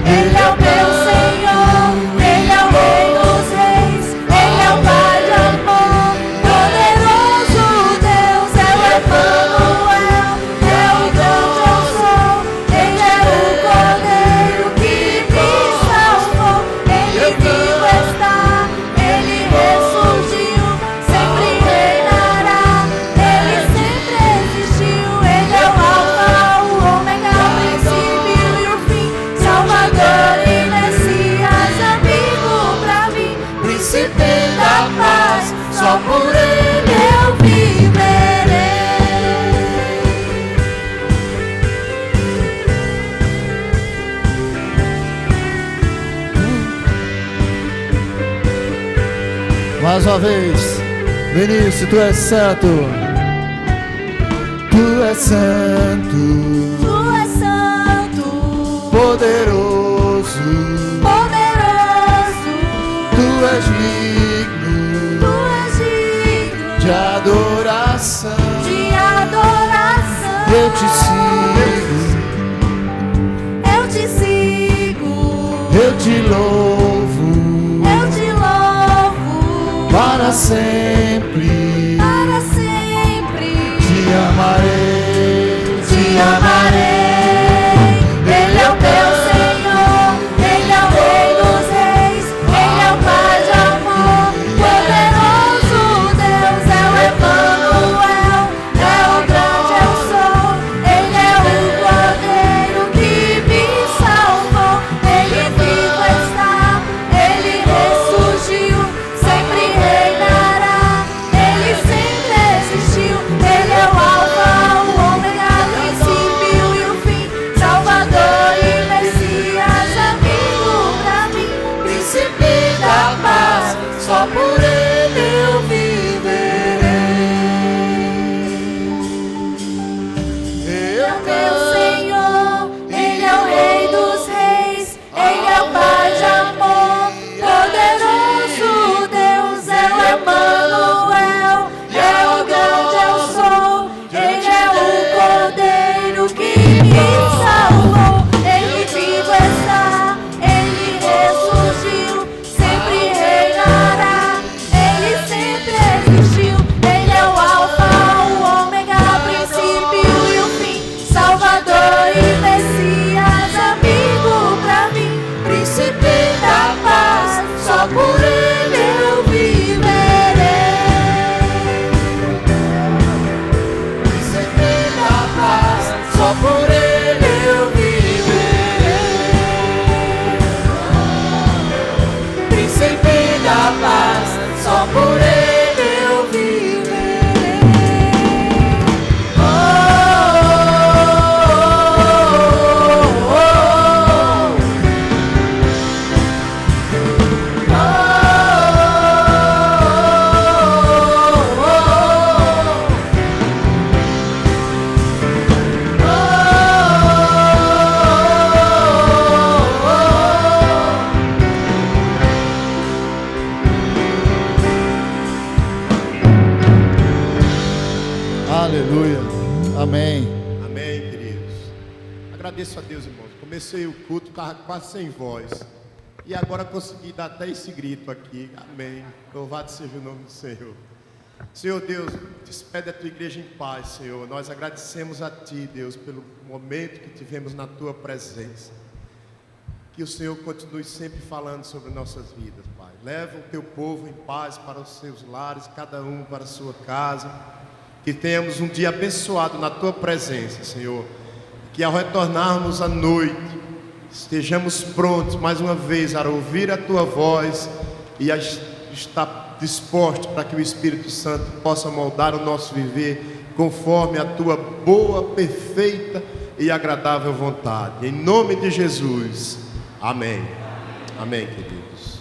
Ele é o meu Senhor, Ele é o Rei dos Reis, Ele é o Pai de amor, poderoso Deus, é o Emanuel, é o grande eu sou, Ele é o Cordeiro que me salvou, Ele vivo está, Ele ressurgiu, sempre reinará, Ele sempre existiu, Ele é o Alfa, o Ômega, o princípio e o fim, Salvador e Messias, amigo pra mim, príncipe da paz, só por Ele eu viverei. Mais uma vez, Vinícius, tu és santo, tu és santo, Tu és santo, poderoso, tu és digno Tu és digno de adoração, de adoração. eu te sigo, eu te louvo, para sempre, te amarei, te amarei. Ele é o teu Senhor, Ele é o Rei dos Reis, Ele é o Pai de amor, poderoso Deus, é o Emanuel, é o grande eu sou, Ele é o Cordeiro que me salvou, Ele vivo está, Ele ressurgiu, sempre reinará, Ele sempre existiu, Ele é o Alfa, o Ômega, o princípio e o fim, Salvador e Messias, amigo pra mim, príncipe da paz, só por Ele eu viverei. Ele é o teu Senhor, Ele é o Rei dos Reis, Ele é o Pai de amor, poderoso Deus, é o Emanuel, é o grande eu sou, Ele é o Cordeiro que me salvou, Ele vivo está, Ele ressurgiu, sempre reinará, Ele sempre existiu, Ele é o Alfa, o Ômega, princípio e o fim, Salvador e Messias, amigo pra mim, príncipe da paz, só por Ele eu viverei. Príncipe da paz, só por Ele eu viverei. Príncipe da paz, só por Ele eu viverei. aleluia, amém. Amém, queridos. Agradeço a Deus, irmãos. Comecei o culto, estava quase sem voz. E agora consegui dar até esse grito aqui. Amém. Louvado seja o nome do Senhor. Senhor Deus, despede a tua igreja em paz, Senhor. Nós agradecemos a ti, Deus, pelo momento que tivemos na tua presença. Que o Senhor continue sempre falando sobre nossas vidas, Pai. Leva o teu povo em paz para os seus lares, cada um para a sua casa. Que tenhamos um dia abençoado na tua presença, Senhor. Que ao retornarmos à noite, estejamos prontos mais uma vez a ouvir a tua voz e a estar dispostos para que o Espírito Santo possa moldar o nosso viver conforme a tua boa, perfeita e agradável vontade. Em nome de Jesus. Amém. Amém, queridos.